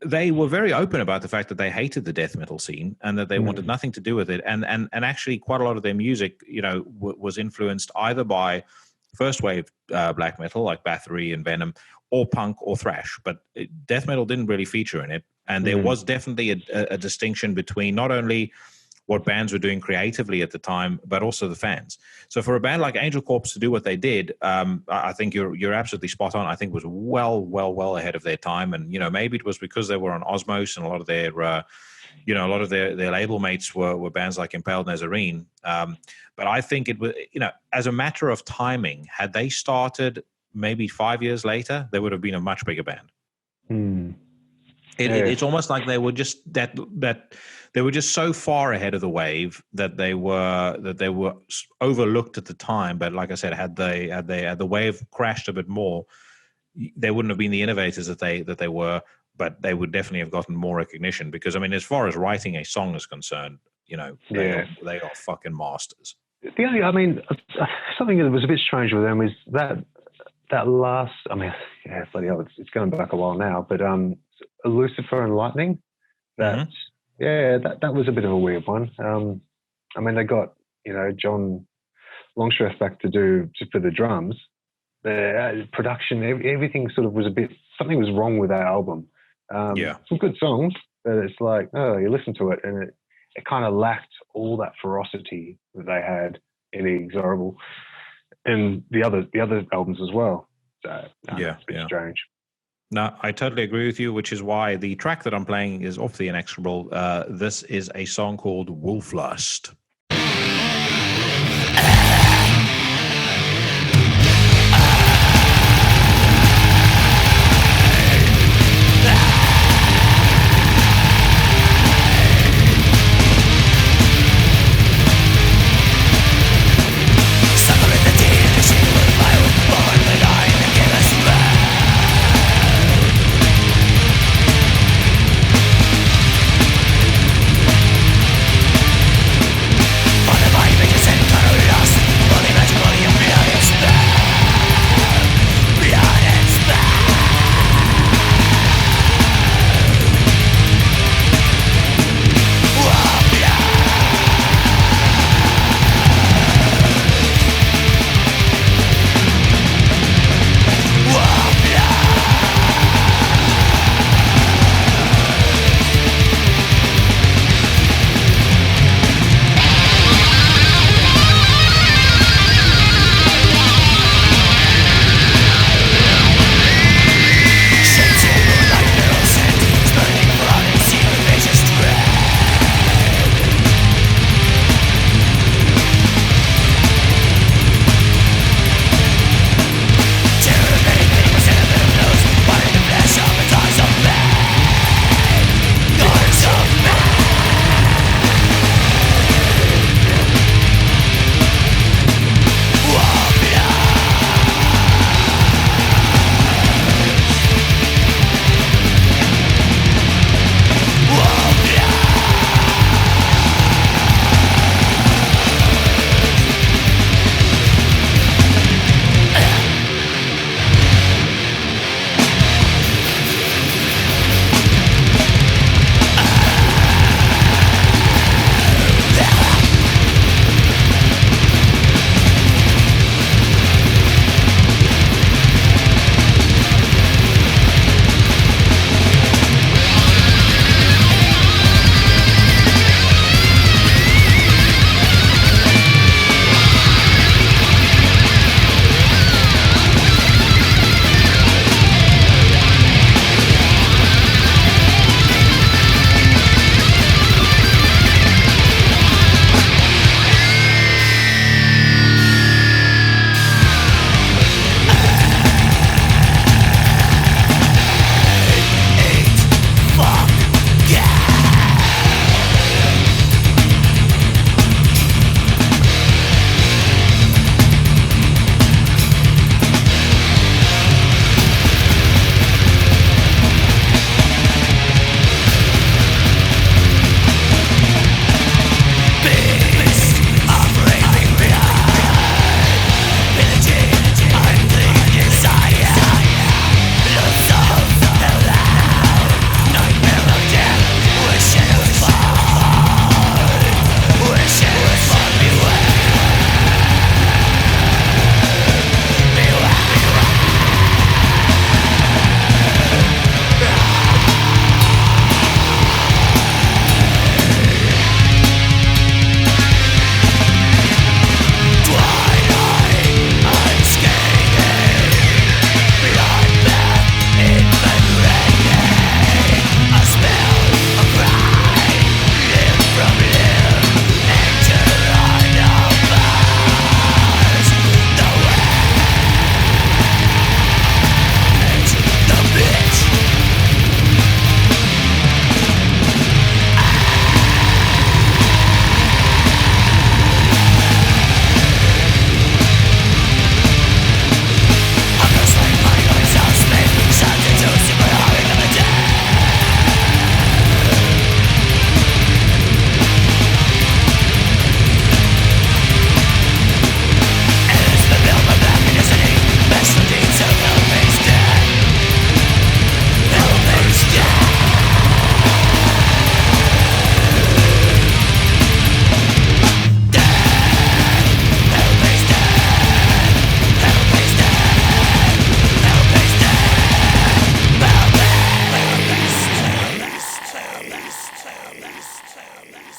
Speaker 1: they were very open about the fact that they hated the death metal scene and that they wanted nothing to do with it. And actually quite a lot of their music, was influenced either by first wave black metal like Bathory and Venom, or punk or thrash, but death metal didn't really feature in it. And there was definitely a distinction between not only what bands were doing creatively at the time, but also the fans. So for a band like Angel Corpse to do what they did, I think you're absolutely spot on. I think it was well ahead of their time. And, maybe it was because they were on Osmos, and a lot of their their label mates were bands like Impaled Nazarene. But I think it was, as a matter of timing, had they started maybe 5 years later, they would have been a much bigger band. It's almost like they were just that they were just so far ahead of the wave that they were overlooked at the time. But like I said, had the wave crashed a bit more, they wouldn't have been the innovators that they were. But they would definitely have gotten more recognition because, I mean, as far as writing a song is concerned, they are fucking masters. Something that was a bit strange with them is that last, bloody hell, it's going back a while now, but Lucifer and Lightning, that was a bit of a weird one. They got, John Longstreth back for the drums. The production, everything sort of was something was wrong with that album. Some good songs,
Speaker 2: But it's like, oh, you listen to it, and it kind of lacked all that ferocity that they had in Inexorable and the other albums as well. So it's a bit strange.
Speaker 1: No, I totally agree with you, which is why the track that I'm playing is off the Inexorable. This is a song called Wolflust.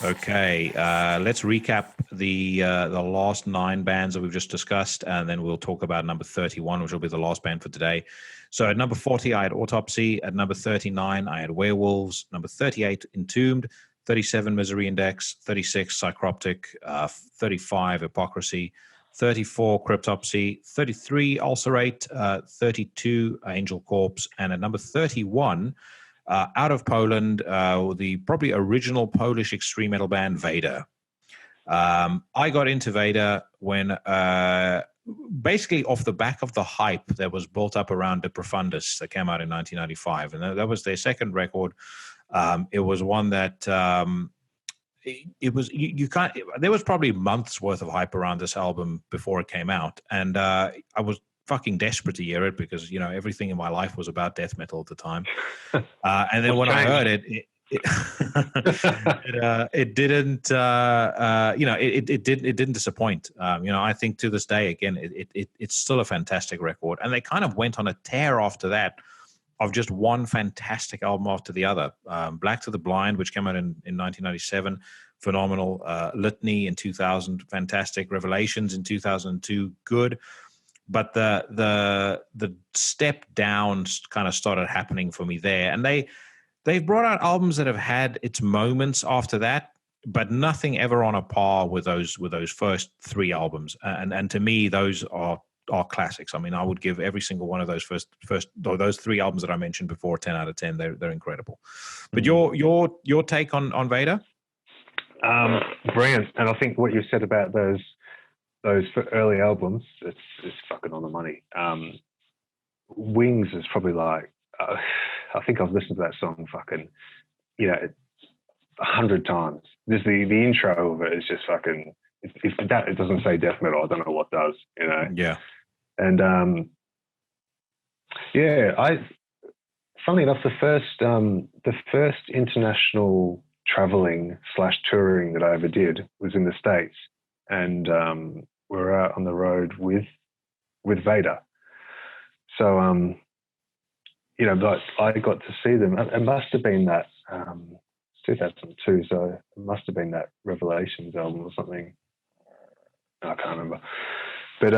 Speaker 1: Okay, let's recap the last 9 bands that we've just discussed, and then we'll talk about number 31, which will be the last band for today. So at number 40, I had Autopsy. At number 39, I had Werewolves. Number 38, Entombed. 37, Misery Index. 36, Psychroptic. 35, Hypocrisy. 34, Cryptopsy. 33, Ulcerate. 32, Angel Corpse. And at number 31, out of Poland, the probably original Polish extreme metal band Vader. I got into Vader when basically off the back of the hype that was built up around De Profundis that came out in 1995, and that was their second record. It was one that it was you can't. There was probably months worth of hype around this album before it came out, and I was fucking desperate to hear it because everything in my life was about death metal at the time. And then when I heard it didn't it didn't disappoint. I think to this day, again, it's still a fantastic record, and they kind of went on a tear after that of just one fantastic album after the other. Black to the Blind, which came out in 1997, phenomenal. Litany in 2000, fantastic. Revelations in 2002, good. But the step down kind of started happening for me there, and they've brought out albums that have had its moments after that, but nothing ever on a par with those first 3 albums. And to me, those are classics. I mean, I would give every single one of those first or those 3 albums that I mentioned before 10 out of 10. They're incredible. But your take on Vader?
Speaker 2: Brilliant. And I think what you said about those early albums, it's fucking on the money. Wings is probably like, I think I've listened to that song fucking, 100 times. There's the intro of it is just fucking, if that it doesn't say death metal, I don't know what does,
Speaker 1: Yeah.
Speaker 2: And funnily enough, the first international traveling / touring that I ever did was in the States, and we're out on the road with Vader. So but I got to see them. It must have been that 2002, so it must have been that Revelations album or something. I can't remember. But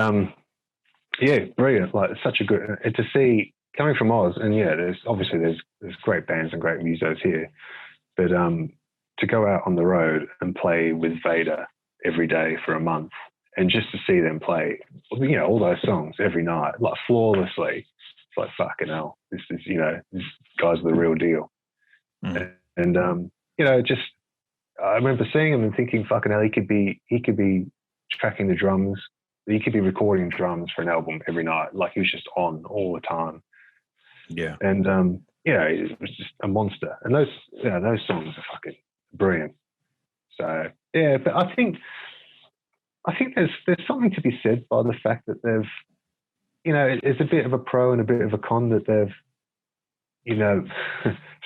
Speaker 2: brilliant. Like, it's such a good, and to see coming from Oz, and there's great bands and great musos here, but to go out on the road and play with Vader every day for a month, and just to see them play, all those songs every night, like flawlessly, it's like, fucking hell, this is, these guys are the real deal.
Speaker 1: Mm.
Speaker 2: And just, I remember seeing him and thinking, fucking hell, he could be tracking the drums. He could be recording drums for an album every night. Like, he was just on all the time.
Speaker 1: Yeah.
Speaker 2: And it was just a monster. And those songs are fucking brilliant. So but I think there's something to be said by the fact that they've, it's a bit of a pro and a bit of a con that they've,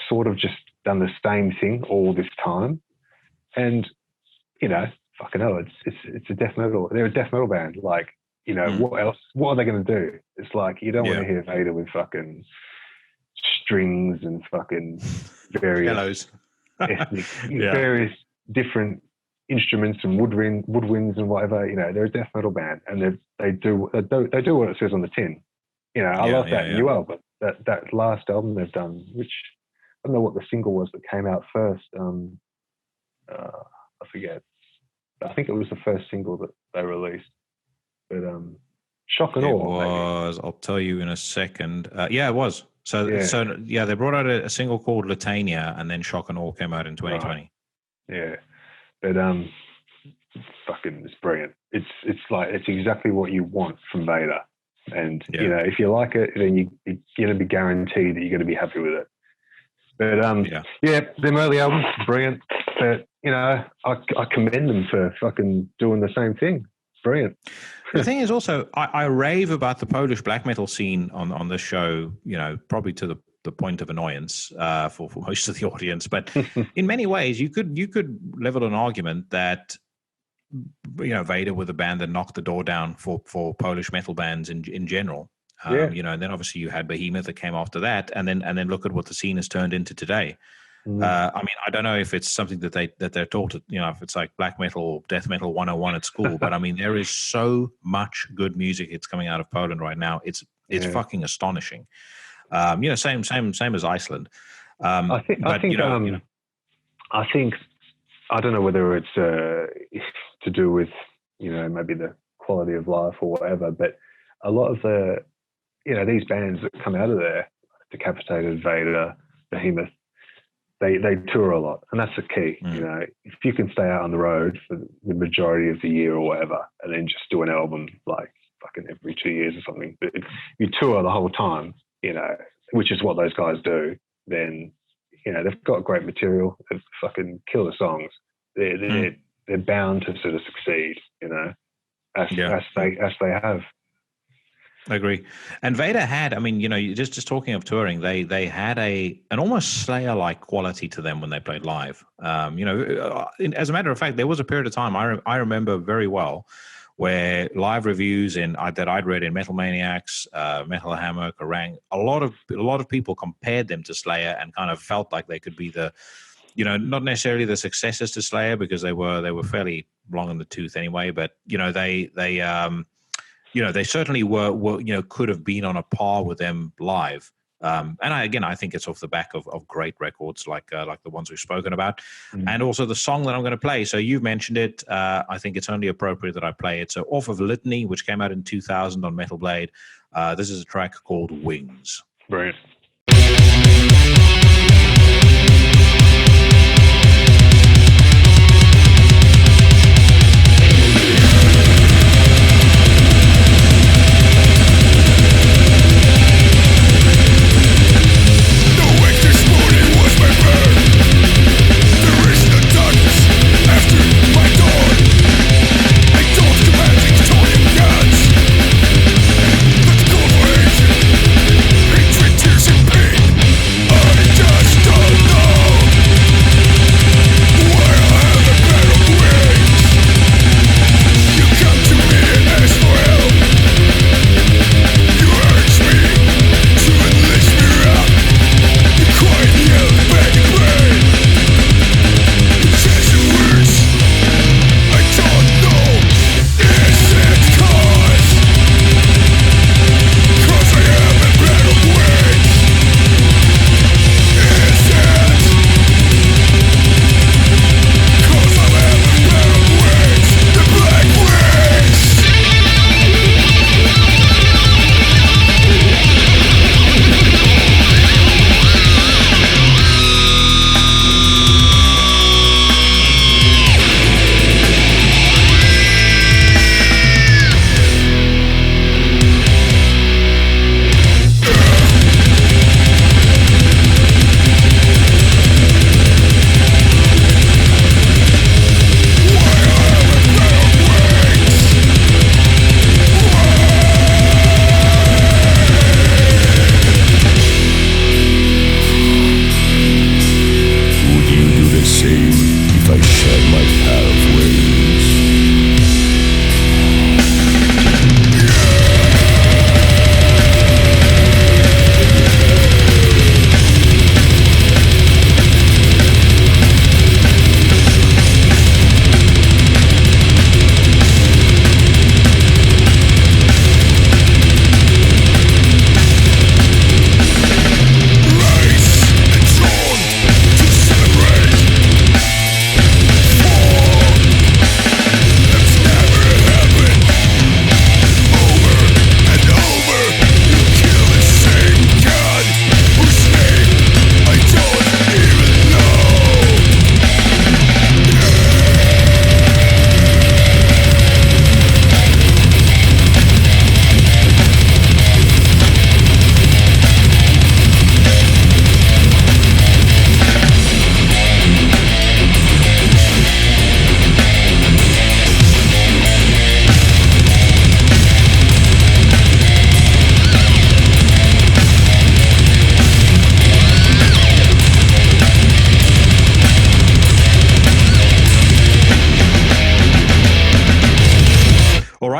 Speaker 2: sort of just done the same thing all this time. And, fucking hell, it's a death metal. They're a death metal band. Like, what else? What are they going to do? It's like, you don't want to hear Vader with fucking strings and fucking various various different instruments and woodwinds and whatever. They're a death metal band, and they do what it says on the tin. I love that new album, that last album they've done, which I don't know what the single was that came out first. I forget. I think it was the first single that they released. But Shock and Awe.
Speaker 1: It was. Maybe. I'll tell you in a second. It was. So they brought out a single called Latania, and then Shock and Awe came out in 2020.
Speaker 2: Right. Yeah, but fucking, it's brilliant. It's like, it's exactly what you want from Vader, and if you like it, then you're going to be guaranteed that you're going to be happy with it. But them early albums, brilliant. But I commend them for fucking doing the same thing. Brilliant.
Speaker 1: The thing is also, I rave about the Polish black metal scene on this show, probably to the point of annoyance for most of the audience. But in many ways, you could level an argument that Vader were the band that knocked the door down for Polish metal bands in general. And then obviously you had Behemoth that came after that, and then look at what the scene has turned into today. I mean, I don't know if it's something that they're taught, if it's like black metal or death metal 101 at school, but I mean, there is so much good music that's coming out of Poland right now. It's fucking astonishing. Same as Iceland.
Speaker 2: I think I don't know whether it's to do with maybe the quality of life or whatever, but a lot of the these bands that come out of there, Decapitated, Vader, Behemoth, they tour a lot, and that's the key. If you can stay out on the road for the majority of the year or whatever, and then just do an album like fucking every 2 years or something, but if you tour the whole time, which is what those guys do, then they've got great material. They fucking kill the songs. They're bound to sort of succeed, as they have.
Speaker 1: I agree. And Vader had, I mean, just talking of touring, they had an almost Slayer-like quality to them when they played live. As a matter of fact, there was a period of time I remember very well where live reviews that I'd read in Metal Maniacs, Metal Hammer, Kerrang, a lot of people compared them to Slayer and kind of felt like they could be the, not necessarily the successors to Slayer, because they were fairly long in the tooth anyway, but they certainly were could have been on a par with them live. And I think it's off the back of great records like the ones we've spoken about, and also the song that I'm going to play. So you've mentioned it. I think it's only appropriate that I play it. So off of Litany, which came out in 2000 on Metal Blade, this is a track called Wings.
Speaker 2: Brilliant.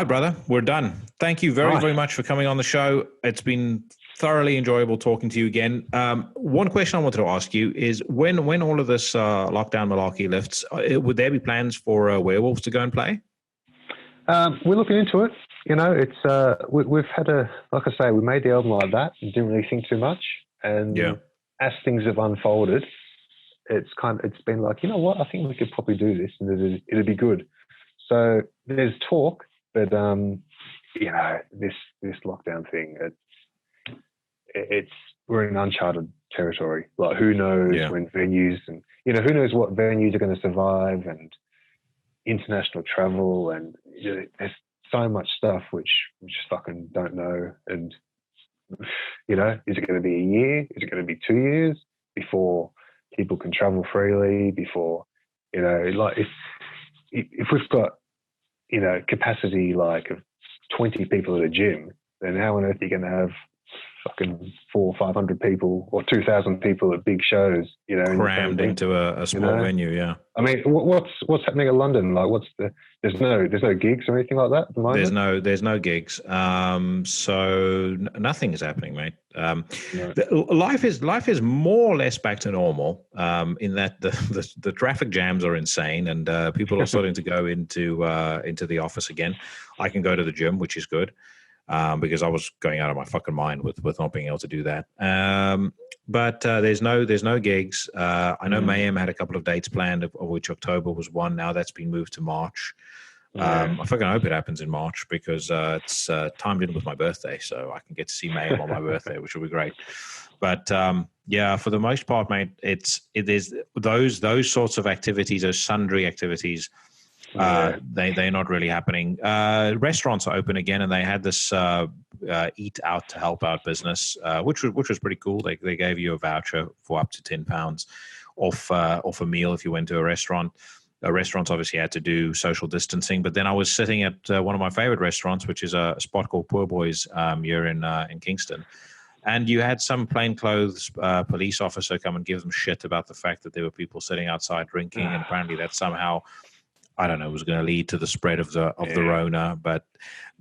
Speaker 1: Brother, we're done. Thank you very much for coming on the show. It's been thoroughly enjoyable talking to you again. One question I wanted to ask you is when all of this lockdown malarkey lifts, would there be plans for Werewolves to go and play?
Speaker 2: We're looking into it. You know, it's we've had like I say, we made the album like that and didn't really think too much. And as things have unfolded, it's been like, you know what, I think we could probably do this and it'll be good. So there's talk, but you know, this lockdown thing, we're in uncharted territory. Like, who knows when venues and, you know, who knows what venues are going to survive, and international travel, and you know, there's so much stuff which we just fucking don't know. And you know, is it going to be a year? Is it going to be 2 years before people can travel freely? Before, you know, like if we've got, you know, capacity like of 20 people at a gym, then how on earth are you going to have fucking 400 or 500 people or 2,000 people at big shows, you know,
Speaker 1: crammed into a small venue? Yeah.
Speaker 2: I mean, what's happening in London? Like, there's no gigs or anything like that at the moment?
Speaker 1: There's no gigs. So nothing is happening, mate. Life is more or less back to normal, in that the traffic jams are insane, and people are starting to go into the office again. I can go to the gym, which is good. Because I was going out of my fucking mind with not being able to do that. But there's no gigs. I know Mayhem had a couple of dates planned, of which October was one. Now that's been moved to March. I fucking hope it happens in March, because it's timed in with my birthday, so I can get to see Mayhem on my birthday, which will be great. But yeah, for the most part, mate, it is those sorts of activities, those sundry activities. They're not really happening. Restaurants are open again, and they had this eat out to help out business, which was pretty cool. They gave you a voucher for up to £10 off a meal if you went to a restaurant. Restaurants obviously had to do social distancing, but then I was sitting at one of my favorite restaurants, which is a spot called Poor Boys here in Kingston. And you had some plainclothes police officer come and give them shit about the fact that there were people sitting outside drinking, and apparently that somehow, I don't know, was going to lead to the spread of the Rona. But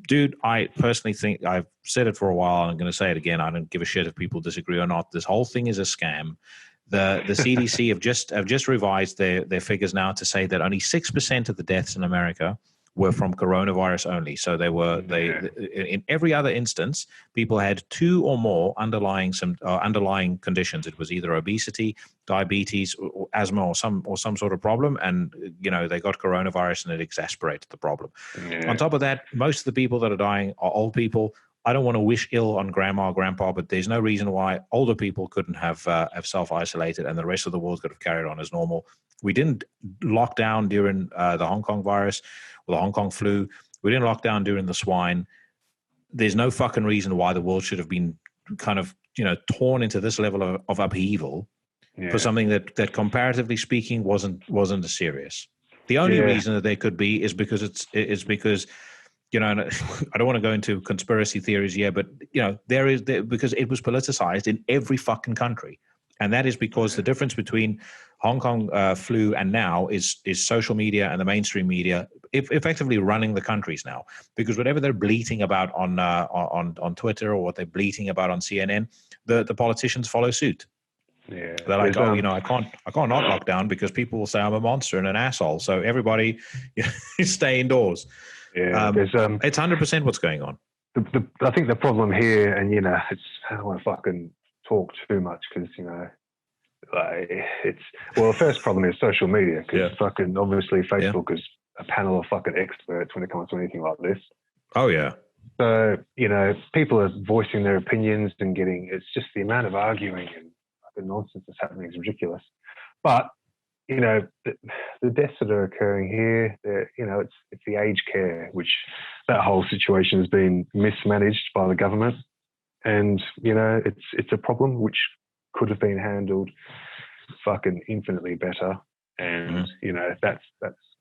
Speaker 1: dude, I personally think, I've said it for a while, and I'm going to say it again, I don't give a shit if people disagree or not. This whole thing is a scam. The CDC have just revised their figures now to say that only 6% of the deaths in America were from coronavirus only. So in every other instance, people had two or more underlying conditions. It was either obesity, diabetes, or asthma, or some sort of problem, and you know, they got coronavirus and it exacerbated the problem. On top of that, most of the people that are dying are old people. I don't want to wish ill on grandma or grandpa, but there's no reason why older people couldn't have self-isolated, and the rest of the world could have carried on as normal. We didn't lock down during the Hong Kong virus or the Hong Kong flu. We didn't lock down during the swine. There's no fucking reason why the world should have been kind of, you know, torn into this level of upheaval for something that comparatively speaking wasn't as serious. The only reason that there could be is because you know, and I don't want to go into conspiracy theories here, but you know, because it was politicized in every fucking country. And that is because the difference between Hong Kong flu and now is social media and the mainstream media effectively running the countries now. Because whatever they're bleating about on Twitter, or what they're bleating about on CNN, the politicians follow suit. Yeah, they're like, oh, you know, I can't not lock down because people will say I'm a monster and an asshole. So everybody, you know, stay indoors. Yeah, it's 100% what's going on.
Speaker 2: I think the problem here, and you know, I don't want to fucking talk too much because, you know, like the first problem is social media, because fucking obviously Facebook is a panel of fucking experts when it comes to anything like this.
Speaker 1: Oh yeah.
Speaker 2: So, you know, people are voicing their opinions and it's just the amount of arguing and fucking nonsense that's happening is ridiculous. But you know, the deaths that are occurring here, you know, it's the aged care, which that whole situation has been mismanaged by the government, and you know, it's a problem which could have been handled fucking infinitely better. And you know, that's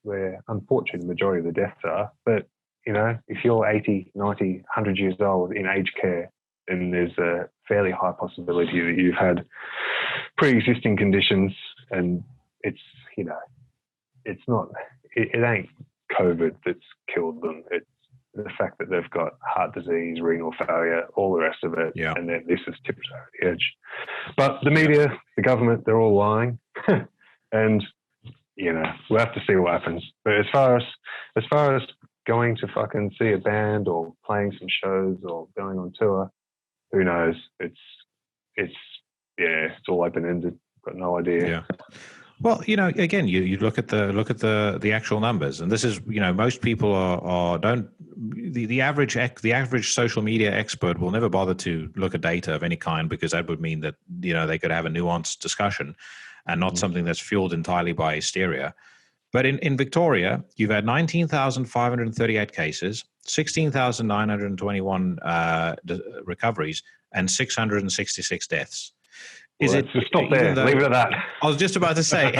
Speaker 2: where unfortunately the majority of the deaths are. But you know, if you're 80, 90, 100 years old in aged care, then there's a fairly high possibility that you've had pre-existing conditions, and it's, you know, it's not, it ain't COVID that's killed them. the fact that they've got heart disease, renal failure, all the rest of it,
Speaker 1: Yeah.
Speaker 2: and then this is tipped over the edge. But the media, the government, they're all lying, and we'll have to see what happens. But as far as going to fucking see a band or playing some shows or going on tour, who knows? It's all open ended. Got no idea.
Speaker 1: Yeah. Well, again, you look at the actual numbers, and this is, most people don't. The average social media expert will never bother to look at data of any kind, because that would mean that they could have a nuanced discussion, and not something that's fueled entirely by hysteria. But in Victoria, you've had 19,538 cases, 16,921 recoveries, and 666 deaths.
Speaker 2: Just stop there. Leave it at that.
Speaker 1: I was just about to say,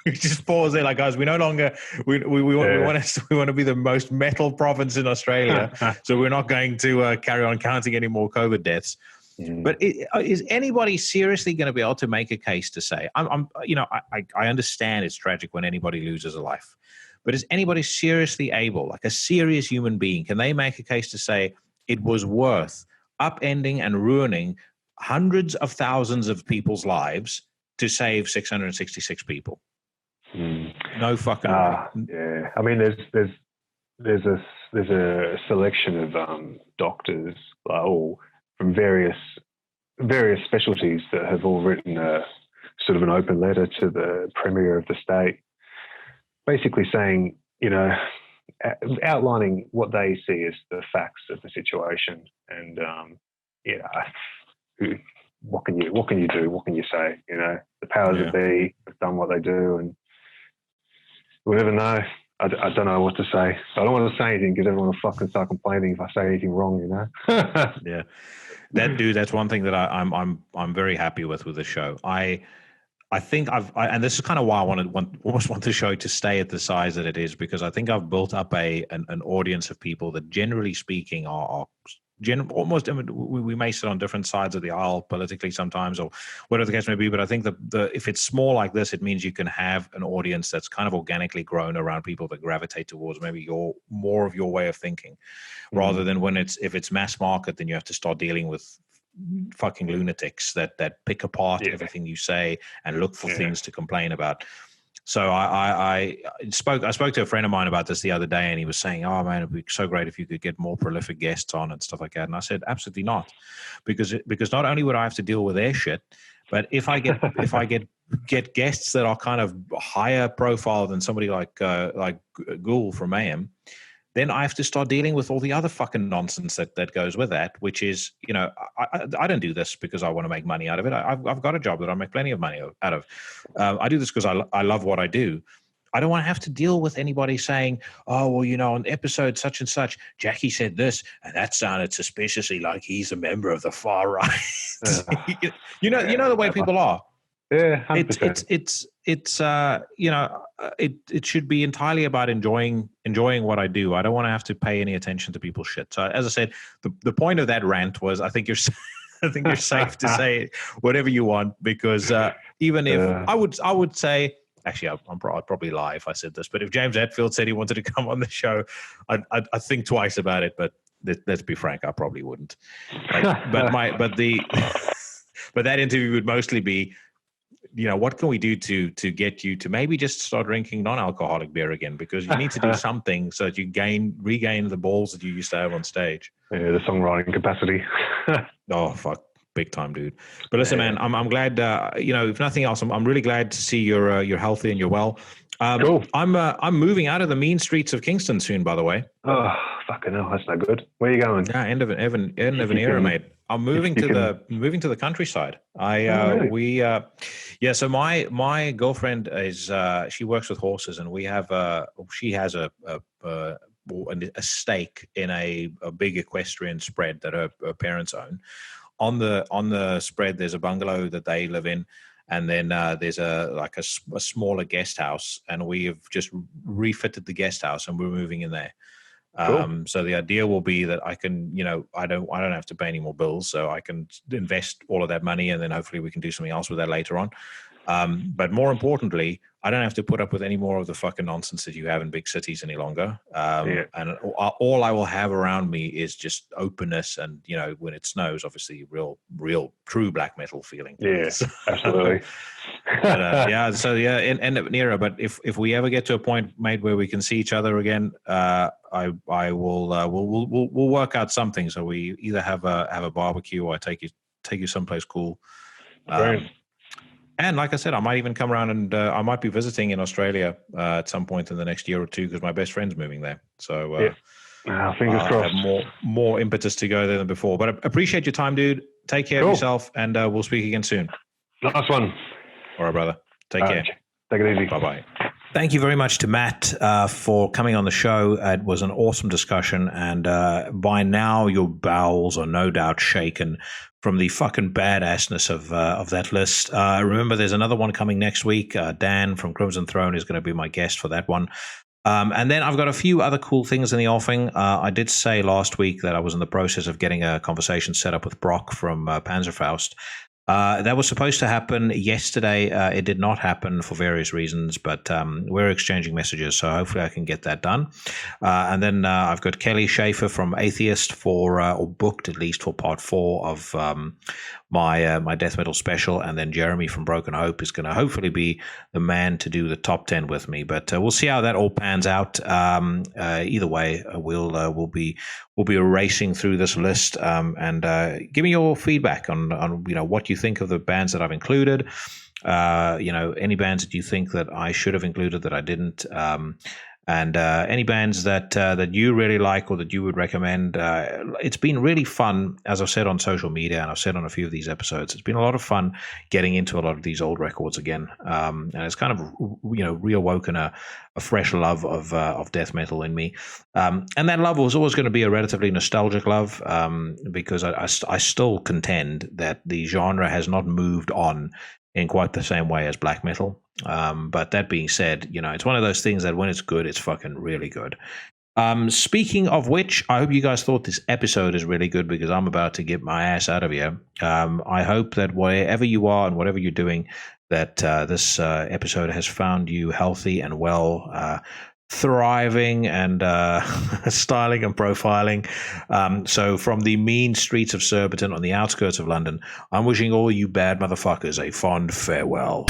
Speaker 1: just pause there, guys. We no longer we want to be the most metal province in Australia, so we're not going to carry on counting any more COVID deaths. But is anybody seriously going to be able to make a case to say, I understand it's tragic when anybody loses a life, but is anybody seriously able, like a serious human being, can they make a case to say it was worth upending and ruining hundreds of thousands of people's lives to save 666 people? No fucking way.
Speaker 2: Yeah, I mean, there's a selection of doctors, all from various specialties, that have all written a sort of an open letter to the Premier of the state, basically saying, outlining what they see as the facts of the situation, and what can you do? What can you say? The powers that be have done what they do, and we'll never know. I don't know what to say. I don't want to say anything because everyone will fucking start complaining if I say anything wrong.
Speaker 1: Yeah, that's one thing that I'm very happy with the show. I think and this is kind of why I almost want the show to stay at the size that it is, because I think I've built up an audience of people that, generally speaking, are almost, we may sit on different sides of the aisle politically sometimes, or whatever the case may be, but I think if it's small like this, it means you can have an audience that's kind of organically grown around people that gravitate towards maybe more of your way of thinking, rather than if it's mass market, then you have to start dealing with fucking lunatics that pick apart everything you say and look for things to complain about. So I spoke to a friend of mine about this the other day, and he was saying, "Oh man, it'd be so great if you could get more prolific guests on and stuff like that." And I said, "Absolutely not," because not only would I have to deal with their shit, but if I get guests that are kind of higher profile than somebody like Ghoul from AM, then I have to start dealing with all the other fucking nonsense that goes with that, which is, I don't do this because I want to make money out of it. I've got a job that I make plenty of money out of. I do this because I love what I do. I don't want to have to deal with anybody saying, "Oh, well, on episode such and such, Jackie said this, and that sounded suspiciously like he's a member of the far right." You know the way people are.
Speaker 2: Yeah, 100%.
Speaker 1: It should be entirely about enjoying what I do. I don't want to have to pay any attention to people's shit. So, as I said, the point of that rant was, I think you're safe to say whatever you want, because even if I would say, actually, I'd probably lie if I said this, but if James Hetfield said he wanted to come on the show, I'd think twice about it. But let's be frank, I probably wouldn't. But that interview would mostly be, what can we do to get you to maybe just start drinking non-alcoholic beer again? Because you need to do something so that you regain the balls that you used to have on stage.
Speaker 2: Yeah, the songwriting capacity.
Speaker 1: Oh, fuck. Big time, dude. But listen, man, I'm glad, if nothing else, I'm really glad to see you're healthy and you're well.
Speaker 2: Cool.
Speaker 1: I'm moving out of the mean streets of Kingston soon, by the way.
Speaker 2: Oh, fucking hell, that's no good. Where are you going?
Speaker 1: Yeah, end of an era, mate. I'm moving to the countryside.
Speaker 2: Really?
Speaker 1: So my girlfriend is she works with horses, and she has a stake in a big equestrian spread that her parents own. On the spread, there's a bungalow that they live in, and then there's a smaller guest house, and we have just refitted the guest house, and we're moving in there. Cool. So the idea will be that I can, I don't have to pay any more bills, so I can invest all of that money, and then hopefully we can do something else with that later on. But more importantly, I don't have to put up with any more of the fucking nonsense that you have in big cities any longer. And all I will have around me is just openness, and when it snows, obviously real true black metal feeling.
Speaker 2: Yeah, absolutely.
Speaker 1: But, so end up Nero. But if we ever get to a point, mate, where we can see each other again, I will we'll work out something. So we either have a barbecue, or I take you someplace cool. And like I said, I might even come around, and I might be visiting in Australia at some point in the next year or two, because my best friend's moving there. So
Speaker 2: fingers crossed.
Speaker 1: I have more impetus to go there than before. But I appreciate your time, dude. Take care of yourself, and we'll speak again soon.
Speaker 2: Nice one.
Speaker 1: All right, brother. Take care.
Speaker 2: Take it easy.
Speaker 1: Bye-bye. Thank you very much to Matt for coming on the show. It was an awesome discussion, and by now your bowels are no doubt shaken from the fucking badassness of that list. Remember, there's another one coming next week. Dan from Crimson Throne is going to be my guest for that one. And then I've got a few other cool things in the offing. I did say last week that I was in the process of getting a conversation set up with Brock from Panzerfaust. That was supposed to happen yesterday. It did not happen for various reasons, but we're exchanging messages, so hopefully I can get that done. And then I've got Kelly Schaefer from Atheist or booked at least for part 4 of my death metal special, and then Jeremy from Broken Hope is going to hopefully be the man to do the top 10 with me. But we'll see how that all pans out. Either way, we'll be racing through this list, and give me your feedback on what you think of the bands that I've included. Any bands that you think that I should have included that I didn't. And any bands that you really like or that you would recommend. It's been really fun, as I've said on social media, and I've said on a few of these episodes. It's been a lot of fun getting into a lot of these old records again, and it's kind of reawoken a fresh love of death metal in me. And that love was always going to be a relatively nostalgic love, because I still contend that the genre has not moved on in quite the same way as black metal. But that being said, it's one of those things that when it's good, it's fucking really good. Speaking of which, I hope you guys thought this episode is really good, because I'm about to get my ass out of here. I hope that wherever you are and whatever you're doing, that this episode has found you healthy and well, thriving and styling and profiling. So from the mean streets of Surbiton on the outskirts of London, I'm wishing all you bad motherfuckers a fond farewell.